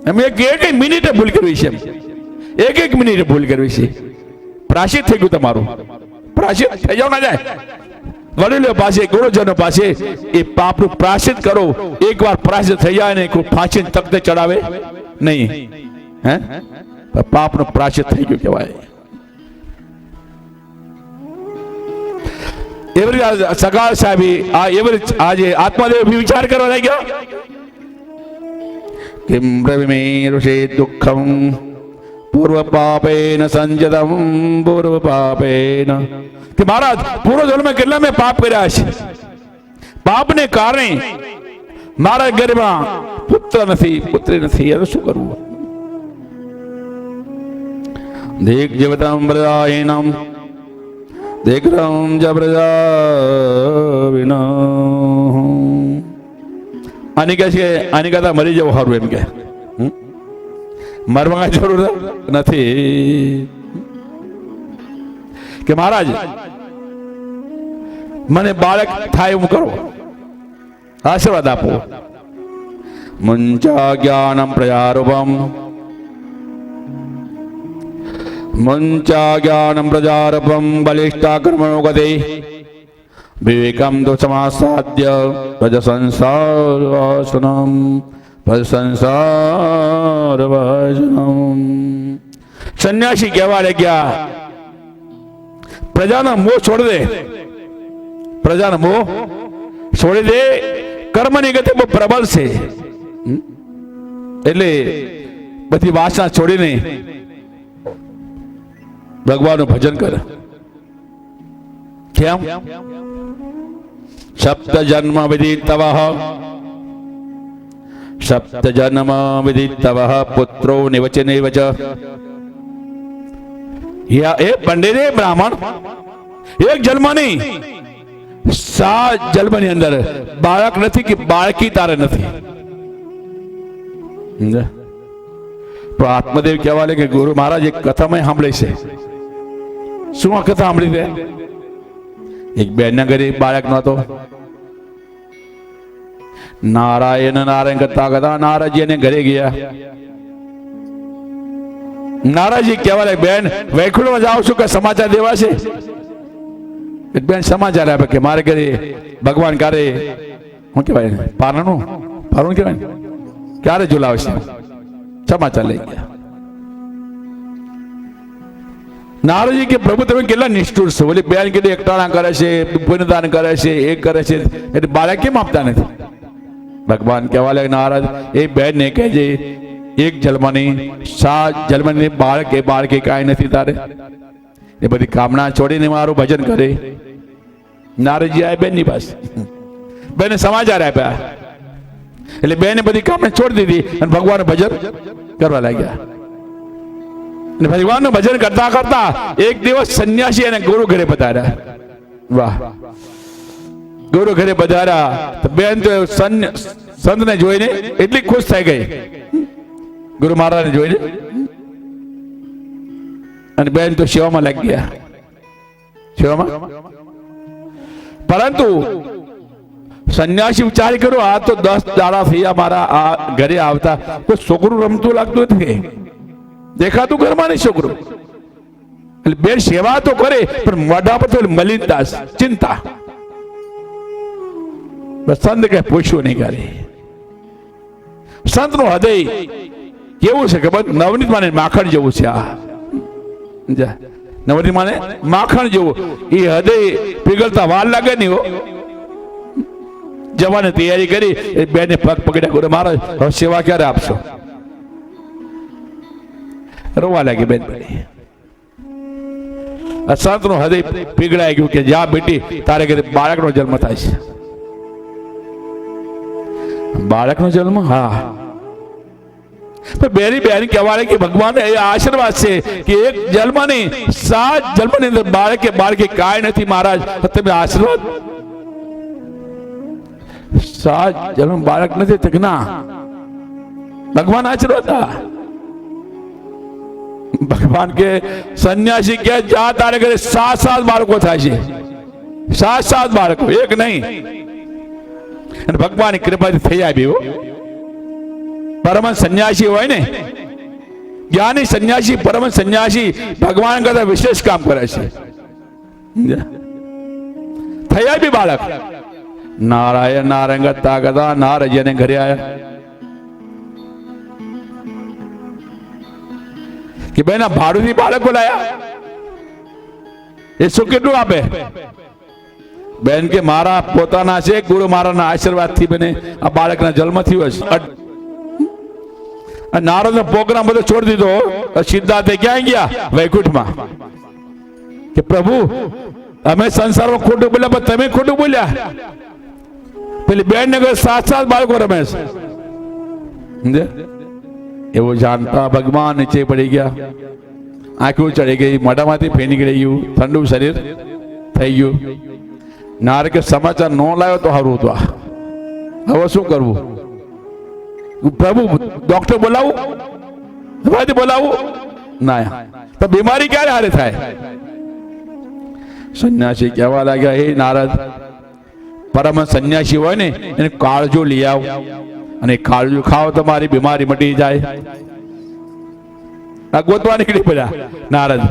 A: એમ એક એક મિનિટે ભૂલ કરવી છે, એક એક મિનિટે ભૂલ કરવી છે. પ્રાશિત થઈ ગયું તમારું, પ્રાશિત થઈ જાવ ના જાય. વડીલો પાસે ગુરુજનો પાસે એ પાપનું પ્રાશિત કરો. એકવાર પ્રાશિત થઈ જાય ને કોઈ ફાંસી તખ્તે ચડાવે નહીં. હે પાપનું પ્રાશિત થઈ ગયું કહેવાય. એવી સગાળ સાહેબ આ એવી આજે આત્માદેવ વિચાર કરવા લાગ્યો. કિમ બ્રહ્મેરુષે દુઃખમ પૂર્વ પાપેન સંજતમ પૂર્વ પાપેન. કે મહારાજ પૂર્વ જન્મ કેટલા મેં પાપ કર્યા છે, પાપને કારણે મારા ઘરમાં પુત્ર નથી, પુત્રી નથી. હવે શું કરવું? દેખ જીવતમ બ્રજાયનમ દેખરમ જબ્રજા વિના. આની કહે છે આની કરતા મરી જવું સારું. એમ કે મરવા જરૂર નથી. કે મહારાજ મને બાળક થાય હું કરો, આશીર્વાદ આપો. મુંચા જ્ઞાનમ પ્રજારૂપમ મુંચા જ્ઞાનમ પ્રજારૂપમ બલિષ્ઠા કર્મણો ગતિ વિવેકમ તો સમાસાદ્ય ભજ સંસાર વાસનમ ભજ સંસાર વાસનમ. સંન્યાસી કહેવા લાગ્યા પ્રજાના મોહ છોડી દે, પ્રજાના મોહ છોડી દે. કર્મની ગતિ બહુ પ્રબળ છે એટલે બધી વાસના છોડીને ભગવાનનું ભજન કરે. કેમ? સપ્ત જન્મ વિદિતવ સપ્ત જન્મ વિદિતવ પુત્રો નિવચ નિવચ. એ પંડિત બ્રાહ્મણ એક જન્મ નહીં 7 જન્મની અંદર બાળક નથી કે બાળકી તારે નથી. તો આત્મદેવ કહેવા લાગે કે ગુરુ મહારાજ એક કથા મેં સાંભળી છે. શું આ કથા સાંભળી છે? એક બેનના ઘરે બાળક નહોતો. નારાયણ નારાયણ કરતા કરતા નારદજી એને ઘરે ગયા. નારાજી કહેવા લાગે, બેન વૈકુંઠમાં જાઓ છું કે સમાચાર દેવા છે? બેન સમાચાર આપે કે મારે ઘરે ભગવાન ક્યારે શું કહેવાય પારણું કહેવાય ક્યારે ઝુલાવશે, સમાચાર લઈ ગયા. નારદજી કે પ્રભુ તમે કેટલા નિષ્ઠુર છો. બોલી બેન કીધું એકટાણા કરે છે, પુણ્યદાન કરે છે, એ કરે છે, એટલે બાળક કેમ આપતા નથી? ભગવાન કહેવા લાગે, નારદ એ બેન ને કહેજે એક જન્મની 7 જન્મની બાળકે કાંઈ નથી તારે. એ બધી કામના છોડીને મારું ભજન કરે. નારદજી આવ્યા બેનની પાસે, બેને સમાચાર આપ્યા એટલે બેને બધી કામને છોડી દીધી અને ભગવાનનું ભજન કરવા લાગ્યા. અને ભગવાનનું ભજન કરતા કરતા એક દિવસ સંન્યાસી અને ગુરુ ઘરે પધાર્યા. વાહ, ગુરુ ઘરે પધાર્યા તો બેન તો સંતને જોઈને એટલી ખુશ થઈ ગઈ, ગુરુ મહારાજને જોઈને, અને બેન તો સેવામાં લાગી ગયા, સેવામાં. પરંતુ સંન્યાસી વિચાર કર્યો, આ તો 10 દાડા થયા મારા આ ઘરે આવતા, કોઈ છોકરું રમતું લાગતું નથી, દેખાતું ઘરમાં નહીં છોકરું. એટલે બેન સેવા તો કરે પણ મોઢા પર તો મલિનતા, ચિંતા. સંત કઈ પૂછ્યું નહીં કરે. સંત નું હૃદય કેવું છે ખબર? નવનીત માને માખણ જેવું છે. આ નવનીત માને માખણ જેવું. એ હૃદય પીગળતા વાર લાગે નહીં. જવાની તૈયારી કરી, એ બેને પગ પકડ્યા, ગુરુ મહારાજ હવે સેવા ક્યારે આપશો? રોવા લાગી બેન. સંત નું હૃદય પીગળાઈ ગયું કે જા બેટી, તારે ઘરે બાળકનો જન્મ થાય છે. બાળકનો જન્મ? હા. બેની કહેવાય કે ભગવાન એ આશીર્વાદ છે કે એક જન્મ નહીં 7 જન્મની અંદર બાળકે કાંઈ નથી મહારાજ, તમે આશીર્વાદ. 7 જન્મ બાળક નથી તો ના, ભગવાન આશીર્વાદ. ભગવાન કે સંન્યાસી કે જા તારે ઘરે 7 બાળકો થાય છે, 7 બાળકો, એક નહીં. અને ભગવાનની કૃપાથી થઈ આવ્યો. પરમ સંન્યાસી હોય ને, જ્ઞાની સંન્યાસી, પરમ સંન્યાસી ભગવાન કરતા વિશેષ કામ કરે છે. થયા બી બાળક. નારાયણ નારાયણ કરતા કરતા નારદજીને ઘરે આવ્યા કે બેના ભાડુથી બાળકો લાયા, એ શું કેટલું આપે? બેન કે મારા પોતાના છે, ગુરુ મહારાજના આશીર્વાદથી બને આ બાળકના જન્મ થયો છે. નારદનો પ્રોગ્રામ બધો છોડી દીધો. સિદ્ધાર્થે ક્યાં ગયા? વૈકુંઠમાં. કે પ્રભુ અમે સંસારમાં ખોટું બોલ્યા પણ તમે ખોટું બોલ્યા. પેલી બેન ને 7 બાળકો રમે છે. એવું જાણતા ભગવાન નીચે પડી ગયા, આંખો ચડી ગઈ, મોઢામાંથી ફેની નીકળી ગયું, ઠંડુ શરીર થઈ ગયું. નારદ કે સમાચાર ન લાવ્યો તો સારું હતું. હવે શું કરવું? પ્રભુ ડોક્ટર બોલાવું? બોલાવું ના, તો બીમારી ક્યારે હારે થાય? સંન્યાસી કહેવા લાગ્યા, હે નારદ, પરમ સંન્યાસી હોય ને એને કાળજો લઈ આવ, અને કાળજો ખાઓ તો મારી બીમારી મટી જાય. આ ગોતવા નીકળી પડ્યા નારદ.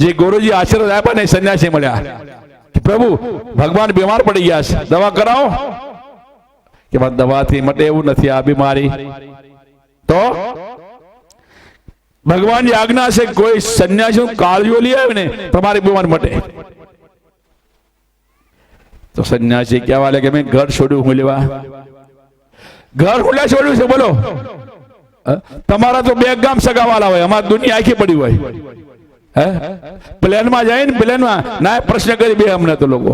A: જે ગુરુજી આશીર્વાદ આપ્યા ને સંન્યાસી મળ્યા. પ્રભુ ભગવાન બીમાર પડી ગયા છે, દવા કરાવો. કે દવાથી મટે એવું નથી આ બીમારી. તો ભગવાનની આજ્ઞા છે કોઈ સંન્યાસી કાળજો લઈ આવે ને તમારી બીમારી મટે. તો સંન્યાસી કહેવા લાગે મેં ઘર છોડ્યું, હું લેવા ઘર ખુલ્લા છોડ્યું છે. બોલો, તમારા તો 2 ગામ સગાવાલા હોય, અમારી દુનિયા આખી પડી હોય. પ્લેનમાં જાય ને, પ્લેનમાં ના પ્રશ્ન કરી બે અમને તો લોકો,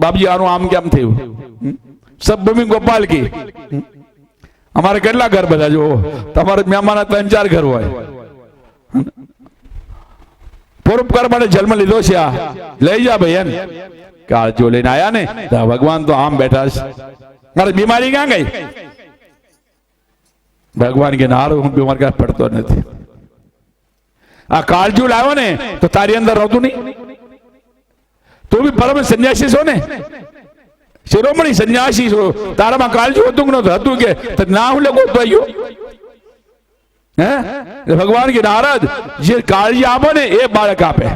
A: બાપજી આનું આમ કેમ થયું? સબભૂમિ ગોપાલ કી. અમારે કેટલા ઘર બધા જો, તમારે મહેમાન 3-4 ઘર હોય. પરોપકાર માટે જન્મ લીધો છે, આ લઈ જા ભાઈ. એમ કાળજો લઈને આયા ને, ભગવાન તો આમ બેઠા છે. મારી બીમારી ક્યાં ગઈ? ભગવાન કે નારો હું બીમાર ક્યાં પડતો નથી. આ કાળજુ લાવ્યો ને તો તારી અંદર રહેતું નહીં. તું બી પરમ સંન્યાસી છો ને, શિરોમણી સંન્યાસી છો, તારામાં કાળજુ હતું કે નતું? હતું કે ના હું લોકો તો હે ભગવાન કે નારદ જે કાળજી આપો ને એ બાળક આપે.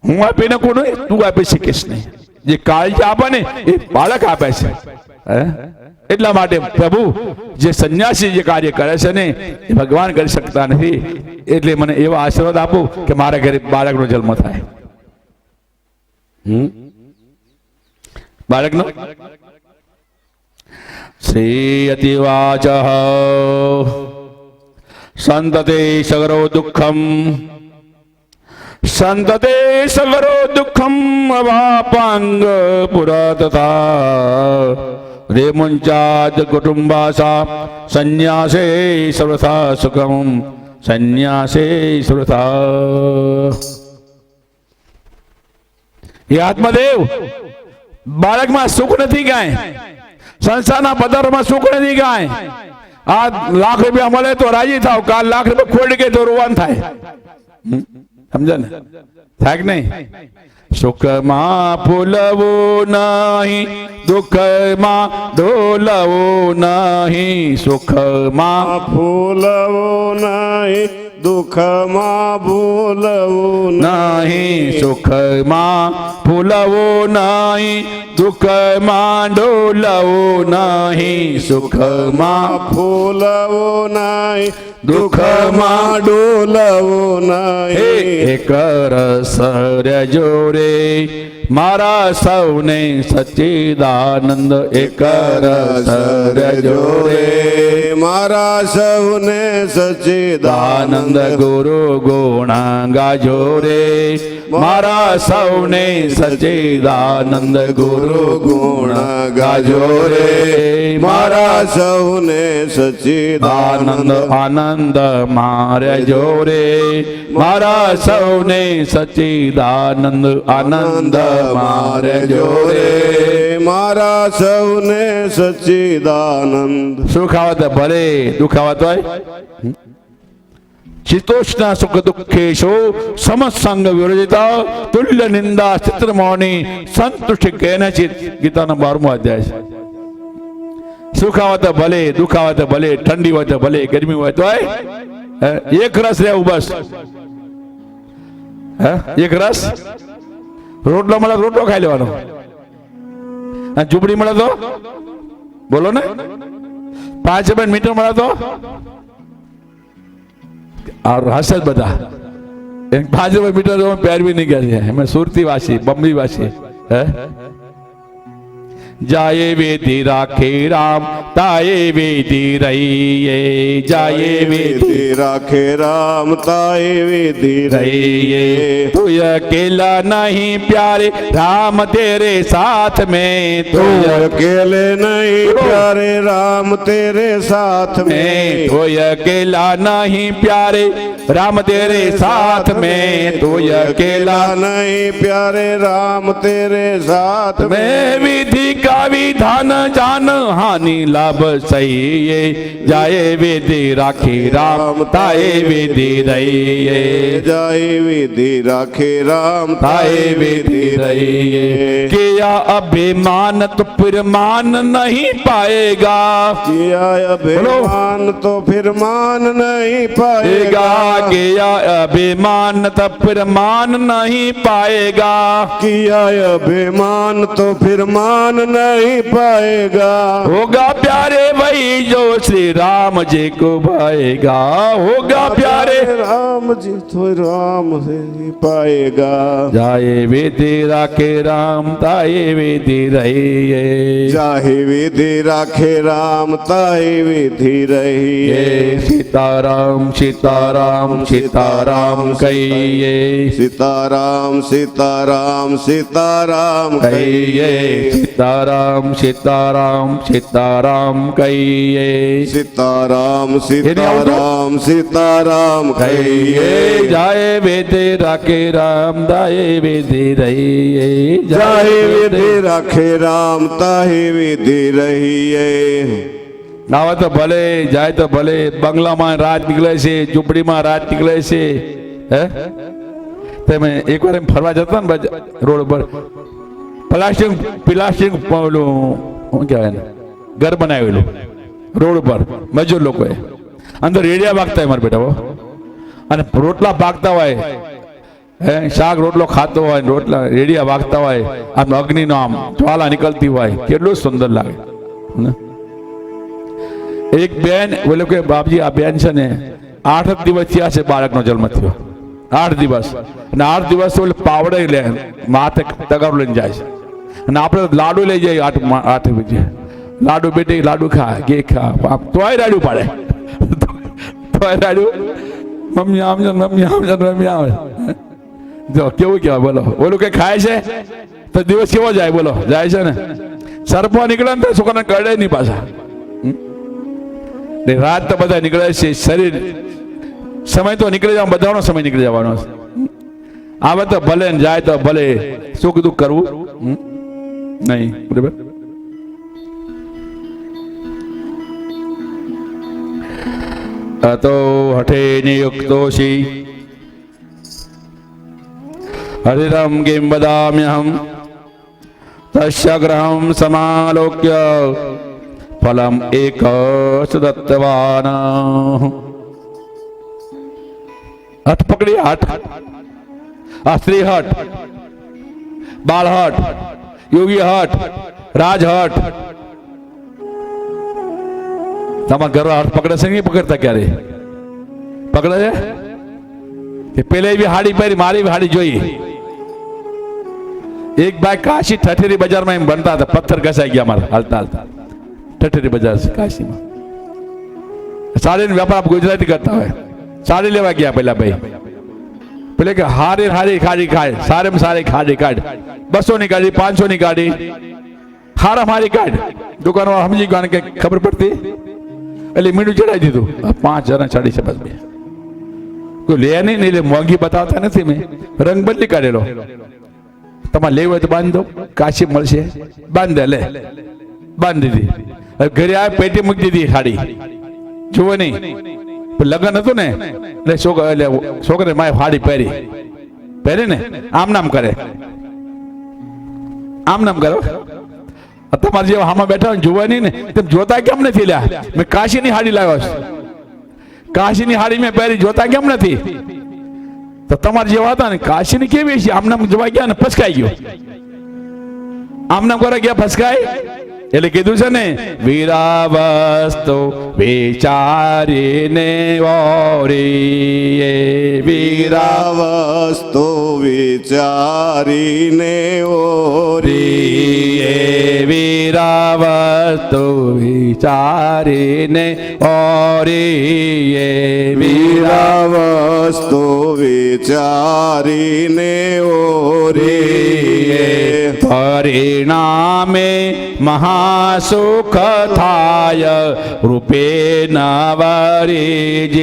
A: હું આપીને કોણ તું આપી શકીશ નહીં. જે કાળજી આપે ને એ બાળક આપે છે. એટલા માટે પ્રભુ જે સંન્યાસી જે કાર્ય કરે છે ને એ ભગવાન કરી શકતા નથી. એટલે મને એવા આશીર્વાદ આપો કે મારા ઘરે બાળકનો જન્મ થાય. બાળકનો શ્રી અતિવાચ સંતતે સગરો દુઃખમ સંતતે સગરો દુઃખમ અવાપાંગ પુરા તથા રેમુંચાદ કુટુંબાસા સંન્યાસે સર્વથા સુખમ સંન્યાસે સર્વથા. એ આત્મદેવ બાળકમાં સુખ નથી કાંઈ, સંસારના પદાર્થમાં સુખ નથી કાંઈ. આ લાખ રૂપિયા મળે તો રાજી થાવ, કાલ લાખ રૂપિયા ખોટ ગઈ તો રોવાનું થાય. સમજે ને? થાય કે નહીં? સુખમાં ફૂલવું નહીં, દુઃખમાં ડોલવું નહીં. સુખમાં
B: ફૂલવું નહીં, દુઃખમાં ભૂલવું
A: નહીં. સુખમાં ફૂલવું નહીં, દુઃખમાં ડોલવું નહીં. સુખમાં
B: ફૂલવું નહીં, દુઃખમાં ડોલવું નહીં.
A: એક રસ જોરે મારા સૌને સચ્ચિદાનંદ. એક રસ જોરે
B: મારા સૌને સચ્ચિદાનંદ.
A: ગુરુ ગુણાંગા જોરે મારા સૌને સચ્ચિદાનંદ. ગુરુ ગુણાંગા જોરે
B: મારા સૌને સચ્ચિદાનંદ.
A: આનંદ મારે જોરે મારા સૌને સચ્ચિદાનંદ. આનંદ મારે જોરે
B: મારા સૌને સચ્ચિદાનંદ.
A: સુખ આવત ભલે દુઃખ આવત હોય. શીતોષ્ણ સુખ દુઃખેશો સમસંગ વિરોધિતા તુલ્ય નિંદા ચિત્રમૌની સંતુષ્ટિ કેનચિત. ગીતાનો 12મો અધ્યાય છે. સુખ આવે તો ભલે, દુઃખ આવે તો ભલે, ઠંડી હોય તો ભલે, ગરમી હોય તો એક રસ રહેવું બસ. એક રસ. રોટલો મળે રોટલો ખાઈ લેવાનો, ઝૂંપડી મળે તો બોલો ને 5 મીટર મળે તો હશે બધા. 5 મીટર પહેરવી નહીં ગયા છે. અમે સુરતી વાસી, બમ્બી વાસી. जाये वेदी राखे राम ताये वेदी रहिए. जाये वेदी
B: राखे राम ताये वेदी
A: रहिए. तू अकेला नहीं प्यारे राम तेरे साथ में.
B: तू अकेले नहीं प्यारे राम तेरे साथ में.
A: तू अकेला नहीं प्यारे राम तेरे साथ में. तू अकेला
B: नहीं प्यारे राम तेरे साथ
A: में. विधि का विधान जान हानि लाभ सही. जाए विधि राखी राम ताए विधि रहिए.
B: जाए विधि राखे राम
A: ताए विधि रहिए. किया अभिमान तो फिर मान नहीं पाएगा.
B: किया अभिमान तो फिर मान नहीं पाएगा.
A: किया अभिमान तो फिर मान नहीं पाएगा.
B: किया अभिमान तो फिर मान नहीं पाएगा.
A: होगा प्यारे वही जो श्री राम जी को भाएगा. होगा प्यारे
B: राम जी तो राम से पाएगा.
A: जाए विधि राखे राम ताए विधि रहिए.
B: जाहे विधि राखे राम ताए विधि रहिए.
A: सीताराम सीताराम सीताराम कहिए.
B: सीताराम सीताराम सीताराम
A: कहिए. सीताराम सीताराम सीताराम कहिए.
B: सीताराम सीताराम सीताराम कहिए.
A: जाए विधि राखे राम ताए विधि रहिए.
B: जाए विधि राखे राम ताए विधि रहिए.
A: આવે તો ભલે, જાય તો ભલે. બંગલામાં રાત નીકળે છે, ઝૂંપડીમાં રાત નીકળે છે. તમે એકવાર એમ ફરવા જતા ને રોડ પર પ્લાસ્ટિક ઓલું શું કહેવાય ઘર બનાવેલું રોડ પર મજૂર લોકોએ. અંદર રેડિયા પાકતા હોય મારા બેટા હો. અને રોટલા પાકતા હોય, હે શાક રોટલો ખાતો હોય, રોટલા રેડિયા પાકતા હોય, આમ અગ્નિનો આમ જ્વાલા નીકળતી હોય, કેટલું સુંદર લાગે ને? એક બેન બોલે કે બાપજી આ બેન છે ને 8 દિવસ થયા છે બાળકનો જન્મ થયો, 8 દિવસ, અને 8 દિવસ ઓલે પાવડે લે માથે તગારું લઈને જાય છે, અને આપણે લાડુ લઈ જઈએ 8 બજે, લાડુ બેટી લાડુ ખા કે ખા, તોય રાડું પાડે, તોય રાડું મમ્મી આમ છે, મમ્મી આમ છે, મમ્મી આમ છે. જો કેવું કહેવાય બોલો, ઓલું કઈ ખાય છે તો દિવસ કેવો જાય બોલો, જાય છે ને? સરપો નીકળે ને તો છોકરાને કરડે નહીં પાછા. રાત તો બધા નીકળે છે, શરીર સમય તો નીકળી જવાનો, બધાનો સમય નીકળી જવાનો છે. આવે તો ભલે ને જાય તો ભલે, સુખ દુઃખ કરવું નહીં, બરાબર? તો હઠે નિયુક્તોષી હરિરમ કિમ વદામ્યહમ તસ્ય ગ્રહમ સમાલોક્ય ફલમ એક દત્તવાન. હઠ પકડી, હઠ આ સ્ત્રી હઠ, બાળ હઠ, યોગી હઠ, રાજ હઠ. તમારા ઘર હઠ પકડે છે, નહીં પકડતા? ક્યારે પકડે છે? કે પેલે બી હાડી પહેરી, મારી બી હાડી જોઈ. એક ભાઈ કાશી ઠઠેરી બજારમાં એમ બનતા હતા, પથ્થર ઘસાઈ ગયા મારા હાલતા હાલતા. ઠઠેરી બજાર છે કાશીમાં, સાડીનો વેપાર ગુજરાતી કરતા હોય. સાડી લેવા ગયા પેલા ભાઈ, પેલે કે હારી હારી ખાડી કાઢ, સારેમાં સારી ખાડી કાઢ, 200 ની કાઢી, 500 ની કાઢી, હારા મારી કાઢ. દુકાનવાળા સમજી ગયા કે ખબર પડતી, એટલે મીઠું ચડાવી દીધું. 5,000 સાડી છે બસ. બે કોઈ લે નહીં, એટલે મોંઘી બતાવતા નથી. મેં રંગ બદલી કાઢેલો. તમારે લેવું હોય તો બાંધ દો, કાશી મળશે, બાંધ દે. લે બાંધી દીધી. ઘરે આવે પેટી મૂકી દીધી સાડી, જુઓ નહીં. લગ્ન હતું ને એટલે છોકરે માએ સાડી પહેરી ને આમ નામ કરે, આમ નામ કરો. તમારે જેવા હામાં બેઠા હોય જોવા નહીં ને, તેમ જોતા કેમ નથી? લ્યા મેં કાશીની સાડી લાવ્યો છું, કાશીની સાડી મેં પહેરી, જોતા કેમ નથી? તો તમારે જેવા હતા ને કાશીની કેવી છે, આમ નામ જોવા ગયા ને ફસકાઈ ગયો. આમ નામ કરે ગયા ફસકાય, એટલે કીધું છે ને વીરાવસ્તુ વિચારીને ઓરીએ,
B: વીરાવસ્તુ વિચારીને ઓરીએ,
A: વીરાવસ્તુ વિચારીને ઓરીએ,
B: વીરાવસ્તુ વિચારીને ઓરીએ,
A: પરિણામે મહાસુખ થાય રૂપે નવરીજીએ,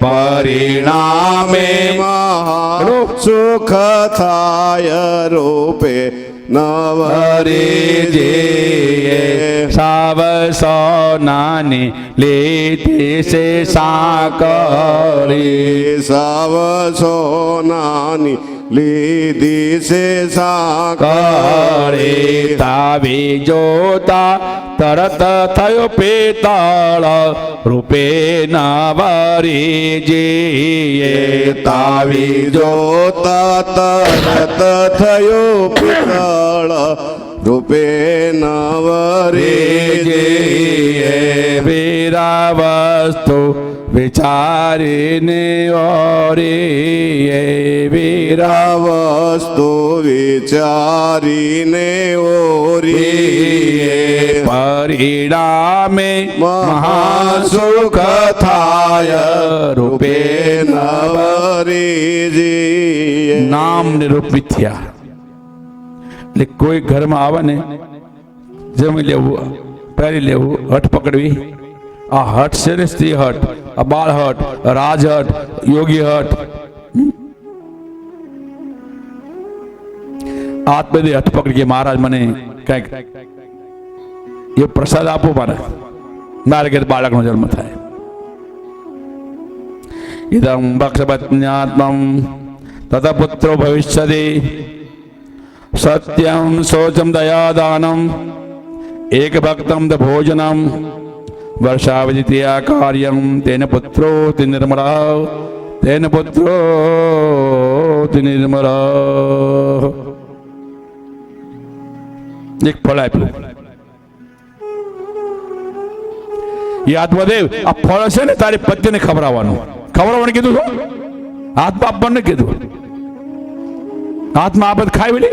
B: પરિણામે મહાસુખ થાય રૂપે નવરીજીએ,
A: સાવ સોનાની લીધી છે સાકરી,
B: સાવ સોનાની લીધી છે સાકરી,
A: તાવી જોતા તરત થયો પિત્તળ રૂપે નવરીજીએ,
B: તાવી જોતા તરત થયો પિત્તળ રૂપે નવરીજીએ,
A: વીરાવસ્તુ વિચારીને ઓરીએ,
B: વીરાવસ્તુ વિચારીને ઓરીએ,
A: પરિણામે મહાસુખ થાય રૂપે
B: નવરીજીએ.
A: નામ નિરૂપ મિથ્યા. એટલે કોઈ ઘરમાં આવે ને જમી લેવું, પહેરી લેવું, હઠ પકડવી. આ હઠ છે ને સ્ત્રી હઠ, આ બાળ હઠ, રાજ હઠ, યોગી હઠ, આત બધી હઠ પકડી કે મહારાજ મને કઈક એ પ્રસાદ આપો, મારે ઘેર બાળકનો જન્મ થાય. ઇદં ભક્ષપત્ન્યાત્મં તત પુત્રો ભવિષ્યતિ સત્યમ શૌચમ દયાદાનમ એક ભક્તમ દ ભોજનમ વર્ષાવધિત્યા કાર્યમ તેન પુત્રો નિર્મળા તેન પુત્રો નિર્મળા. એક ફળ આપ્યું. યાદવદેવ આ ફળ છે ને તારી પત્નીને ખવડાવવાનું કીધું છો. હાથમાં આપવાનું કીધું. હાથમાં આપત ખાઈ લે.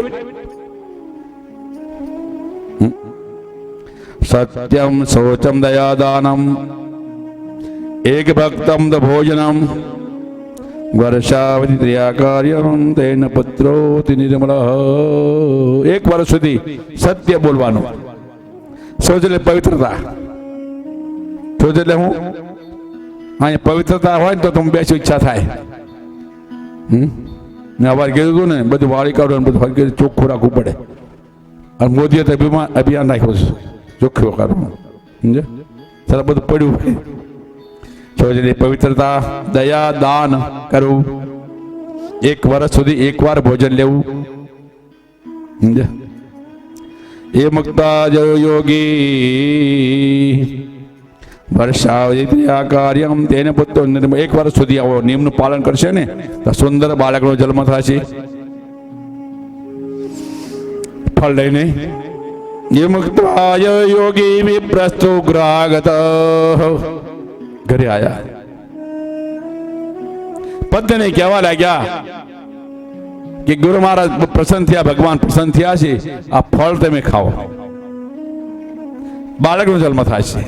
A: સત્યમ શૌચમ દયાદાનમ એક ભક્તમ દ ભોજનમ વર્ષાવધિત્યા કાર્યમ તેન પુત્રોતિ નિર્મળઃ. એક વર્ષ સુધી સત્ય બોલવાનું. શૌચ એટલે પવિત્રતા. શૌચ એટલે હું અહીંયા પવિત્રતા હોય ને તો તમે બેસી ઈચ્છા થાય. મેં અવાર કીધું હતું ને બધું વાળી કાઢો બધું ચોખ્ખું રાખવું પડે. અને મોદીએ તો અભિયાન રાખ્યું છે ચોખ્ખું કરવું. સમજે તારા બધું પડ્યું હોય. શૌચ એટલે પવિત્રતા, દયા, દાન કરવું, એક વર્ષ સુધી એકવાર ભોજન લેવું. સમજે એ મુક્તા જો યોગી વર્ષાવધિત્યા કાર્યમ તેને પુત્રો એક વર્ષ સુધી આવો નિયમનું પાલન કરશે ને તો સુંદર બાળકનો જન્મ થશે. ફળ લઈને એ મુક્તાય યોગી વિપ્રસ્તુ ગ્રાગત. ઘરે આયા પત્નીને કહેવા લાગ્યા કે ગુરુ મહારાજ પ્રસન્ન થયા, ભગવાન પ્રસન્ન થયા છે, આ ફળ તમે ખાઓ, બાળકનો જન્મ થાય છે.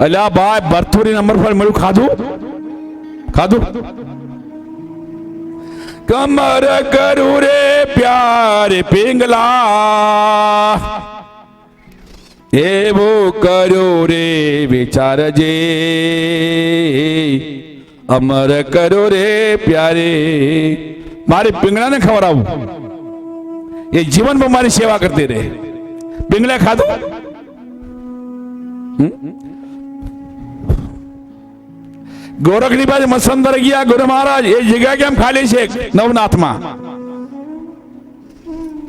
A: એટલે આ ભાઈ ભરથુરી નંબર ફળ મળ્યું. ખાધું કમર કરું રે પ્યારે પિંગલા એવું કર્યું રે વિચારજે અમર કરો રે પ્યારે. મારી પિંગળાને ખવડાવું એ જીવનમાં મારી સેવા કરતી રહે. પિંગલા ખાધું. ગોરખની બાજુ મસંદર ગયા ગુરુ મહારાજ એ જગ્યા કેમ ખાલી છે નવનાથમાં?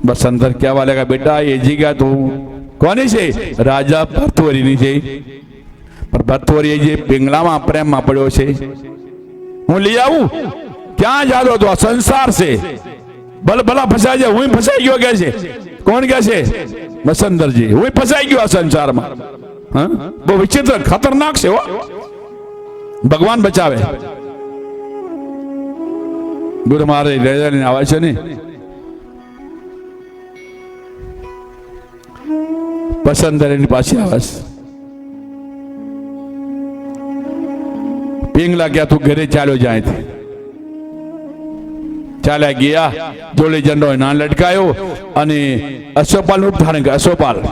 A: મસંદર કહેવા લાગ્યા બેટા એ જગ્યા તું કોની છે? રાજા ભરથુરીની છે. પણ ભરથુરી જે પિંગલામાં પ્રેમમાં પડ્યો છે, હું લઈ આવું. ક્યાં જાદો તો આ સંસાર છે, ભલા ફસાઈ જાય. હું ફસાઈ ગયો કે છે. કોણ કે છે? મસંદરજી. હું ફસાઈ ગયો આ સંસારમાં. બહુ વિચિત્ર ખતરનાક છે હો. ભગવાન બચાવે. ગુરુ મહારાજ લઈને આવે છે ને પસંદરની પાછી આવે. પિંગલા ગયા તું ઘરે ચાલ્યો જાય. ચાલ્યા ગયા, જોડે ઝંડો ના લટકાયો અને અશ્વપાલ રૂપ ધારણ કર્યું.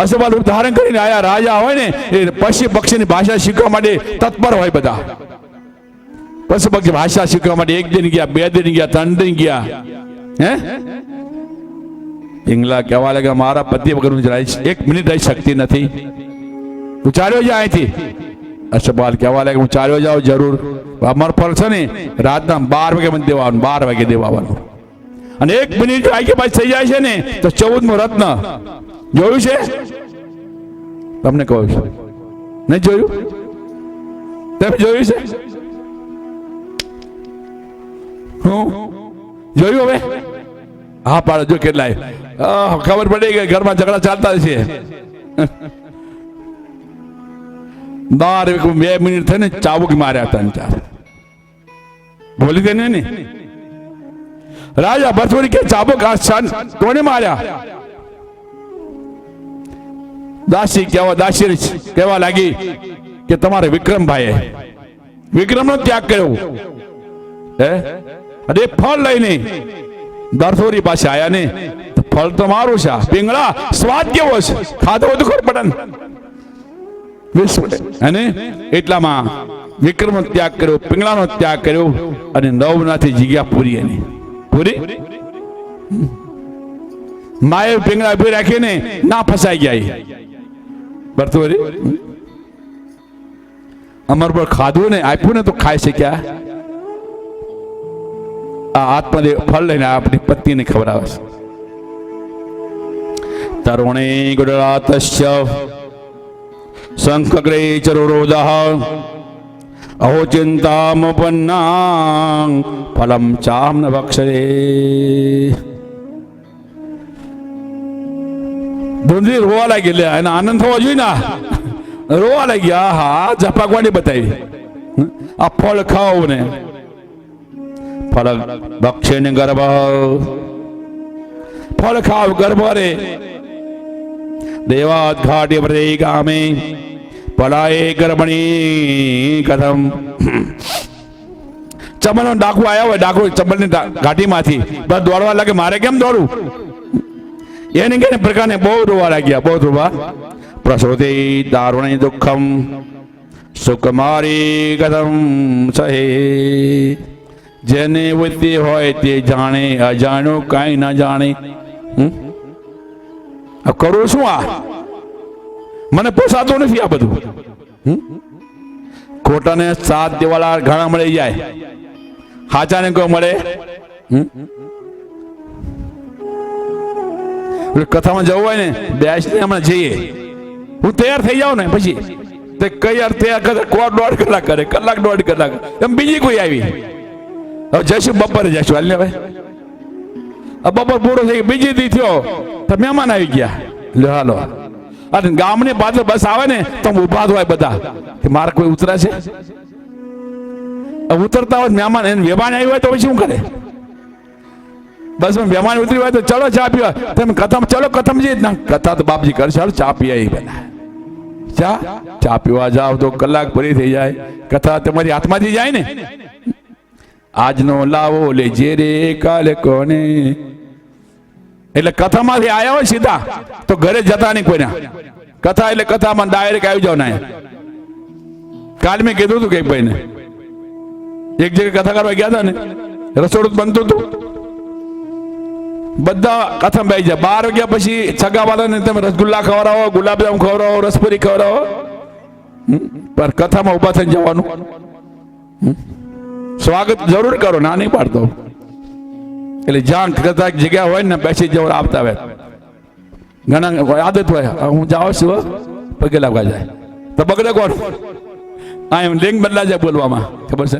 A: અશ્વપાલ રૂપ ધારણ કરીને આયા. રાજા હોય ને એ પશુ પક્ષીની ભાષા શીખવા માટે તત્પર હોય બધા. પશુ પક્ષી ભાષા શીખવા માટે 1 દિન ગયા, 2 દિન ગયા, 3 દિન ગયા. હે પિંગલા કહેવા લાગ્યા મારા પતિ વગર 1 મિનિટ રહી શકતી નથી. હું ચાલ્યો જાય અહીંથી. અશ્વપાલ કહેવા લાગ્યા હું ચાલ્યો જાઉં જરૂર. અમર ફળ છે ને રાતના 12 વાગે મને દેવાનું, 12 વાગે દેવાનું. અને 1 મિનિટ આગળ પાછળ થઈ જાય છે ને તો 14મો રત્ન જોયું છે? તમને કહું છું, નહીં જોયું? તમે જોયું છે? હું જોયું? હવે હા પાડો. જો કેટલાય ખબર પડી ગઈ ઘરમાં ઝઘડા ચાલતા છે. 2 મિનિટ થઈને ચાબુક માર્યા 3-4. બોલી દે ને રાજા ભરથુરી કે ચાબુક કોને માર્યા? દાસી કહેવા લાગી કે તમારે વિક્રમભાઈએ વિક્રમનો ત્યાગ કર્યો. અને ફળ લઈને ભરથુરી પાસે આયા ને ફળ તો મારું છે. પિંગળા સ્વાદ કેવો છે? ખાધો તો ખબર પડે ને. એટલામાં વિક્રમનો ત્યાગ કર્યો, પિંગળાનો ત્યાગ કર્યો અને નવનાથી જગ્યા પૂરી. એની પૂરી માએ પિંગળા ઉભી રાખીને ના ફસાઈ ગયા. ભરથુરી અમર પર ખાધું ને આપ્યું ને તો ખાઈ શક્યા. આ આત્મદેવ ફળ લઈને આપણી પત્નીને ખવડાવે છે. તરુણે ગુજરાતસ્ય શંખગ્રે ચરુરોદઃ અહો ચિંતામપન્ના ફલમ ચામ ન ભક્ષયે. ધૂંધી રોવા લાગી, લે એને આનંદ થવો જોઈએ ને, રોવા લાગ્યા. હા ઝપાકવાની બતાવી, આ ફળ ખાવ ને ફળ ભક્ષે ને ગર્ભ, ફળ ખાવ ગર્ભ રે. દેવાત ઘાટી વ્રતે ગામે પલાએ ગર્ભણી કથમ. ચમલનો ડાકુ આવ્યા હોય, ડાકુ ચમલની ઘાટીમાંથી બસ દોડવા લાગે, મારે કેમ દોડવું? એને કે પ્રકારને બહુ રોવા લાગ્યા, બહુ રોવા. પ્રસૂતિ દારુણી દુઃખમ સુકુમારી કથમ સહે. જેને બુદ્ધિ હોય તે જાણે, અજાણ્યું કાંઈ ના જાણે. કરું શું? આ મને પોસાતું નથી આ બધું. ખોટાને સાથ દેવાળા ઘણા મળી જાય, હાચાને કોઈ મળે. કથામાં જવું હોય ને, બેસને હમણાં જઈએ, હું તૈયાર થઈ જાઉં ને પછી તે કઈ તૈયાર કરે, કોણ 1.5 કલાક કરે, કલાક 1.5 કલાક. એમ બીજી કોઈ આવી, હવે જઈશું બપોરે જઈશું. હાલ ને હવે બપોર પૂરો થઈ ગયો, બીજી દી થયો તો મહેમાન આવી ગયા. લે હાલો, અને ગામની પાછળ બસ આવે ને તો ઉભા હોય બધા કે મારે કોઈ ઉતરે છે. ઉતરતા હોય મહેમાન, એને વેમાન આવી હોય તો પછી શું કરે? બસ મહેમાન ઉતરી હોય તો ચલો ચા પીવા. તમે કથા, ચલો કથમજી, કથા તો બાપજી કરે, ચાલો ચા પી આવી બના. ચા પીવા જાવ તો કલાક પૂરી થઈ જાય, કથા તમારી હાથમાંથી જાય ને. આજનો લાવો લેજે રે કાલે કોને. એટલે કથામાંથી આવ્યા હોય સીધા તો ઘરે જતા નહીં કોઈના. કથા એટલે કથામાં ડાયરેક્ટ આવી જાવ ના. કાલ મેં કીધું હતું કે ભાઈને એક જગ્યાએ કથા કરવા ગયા હતા ને, રસોડું બનતું હતું, બધા કથા બેસી જાય. 12 વાગ્યા પછી સગાવાળાને તમે રસગુલ્લા ખવડાવો, ગુલાબજામ ખવડાવો, રસપુરી ખવડાવો, પણ કથામાં ઉભા થઈને જવાનું. સ્વાગત જરૂર કરો, ના નહીં પાડતો. એટલે જ્યાં કથા જગ્યા હોય ને બેસી જવું, આવતા હોય. ઘણા આદત હોય, હું જાઉં છું પગે લાગવા જાય તો બગડે કોણ? આ એમ લિંગ બદલા જાય બોલવામાં, ખબર છે?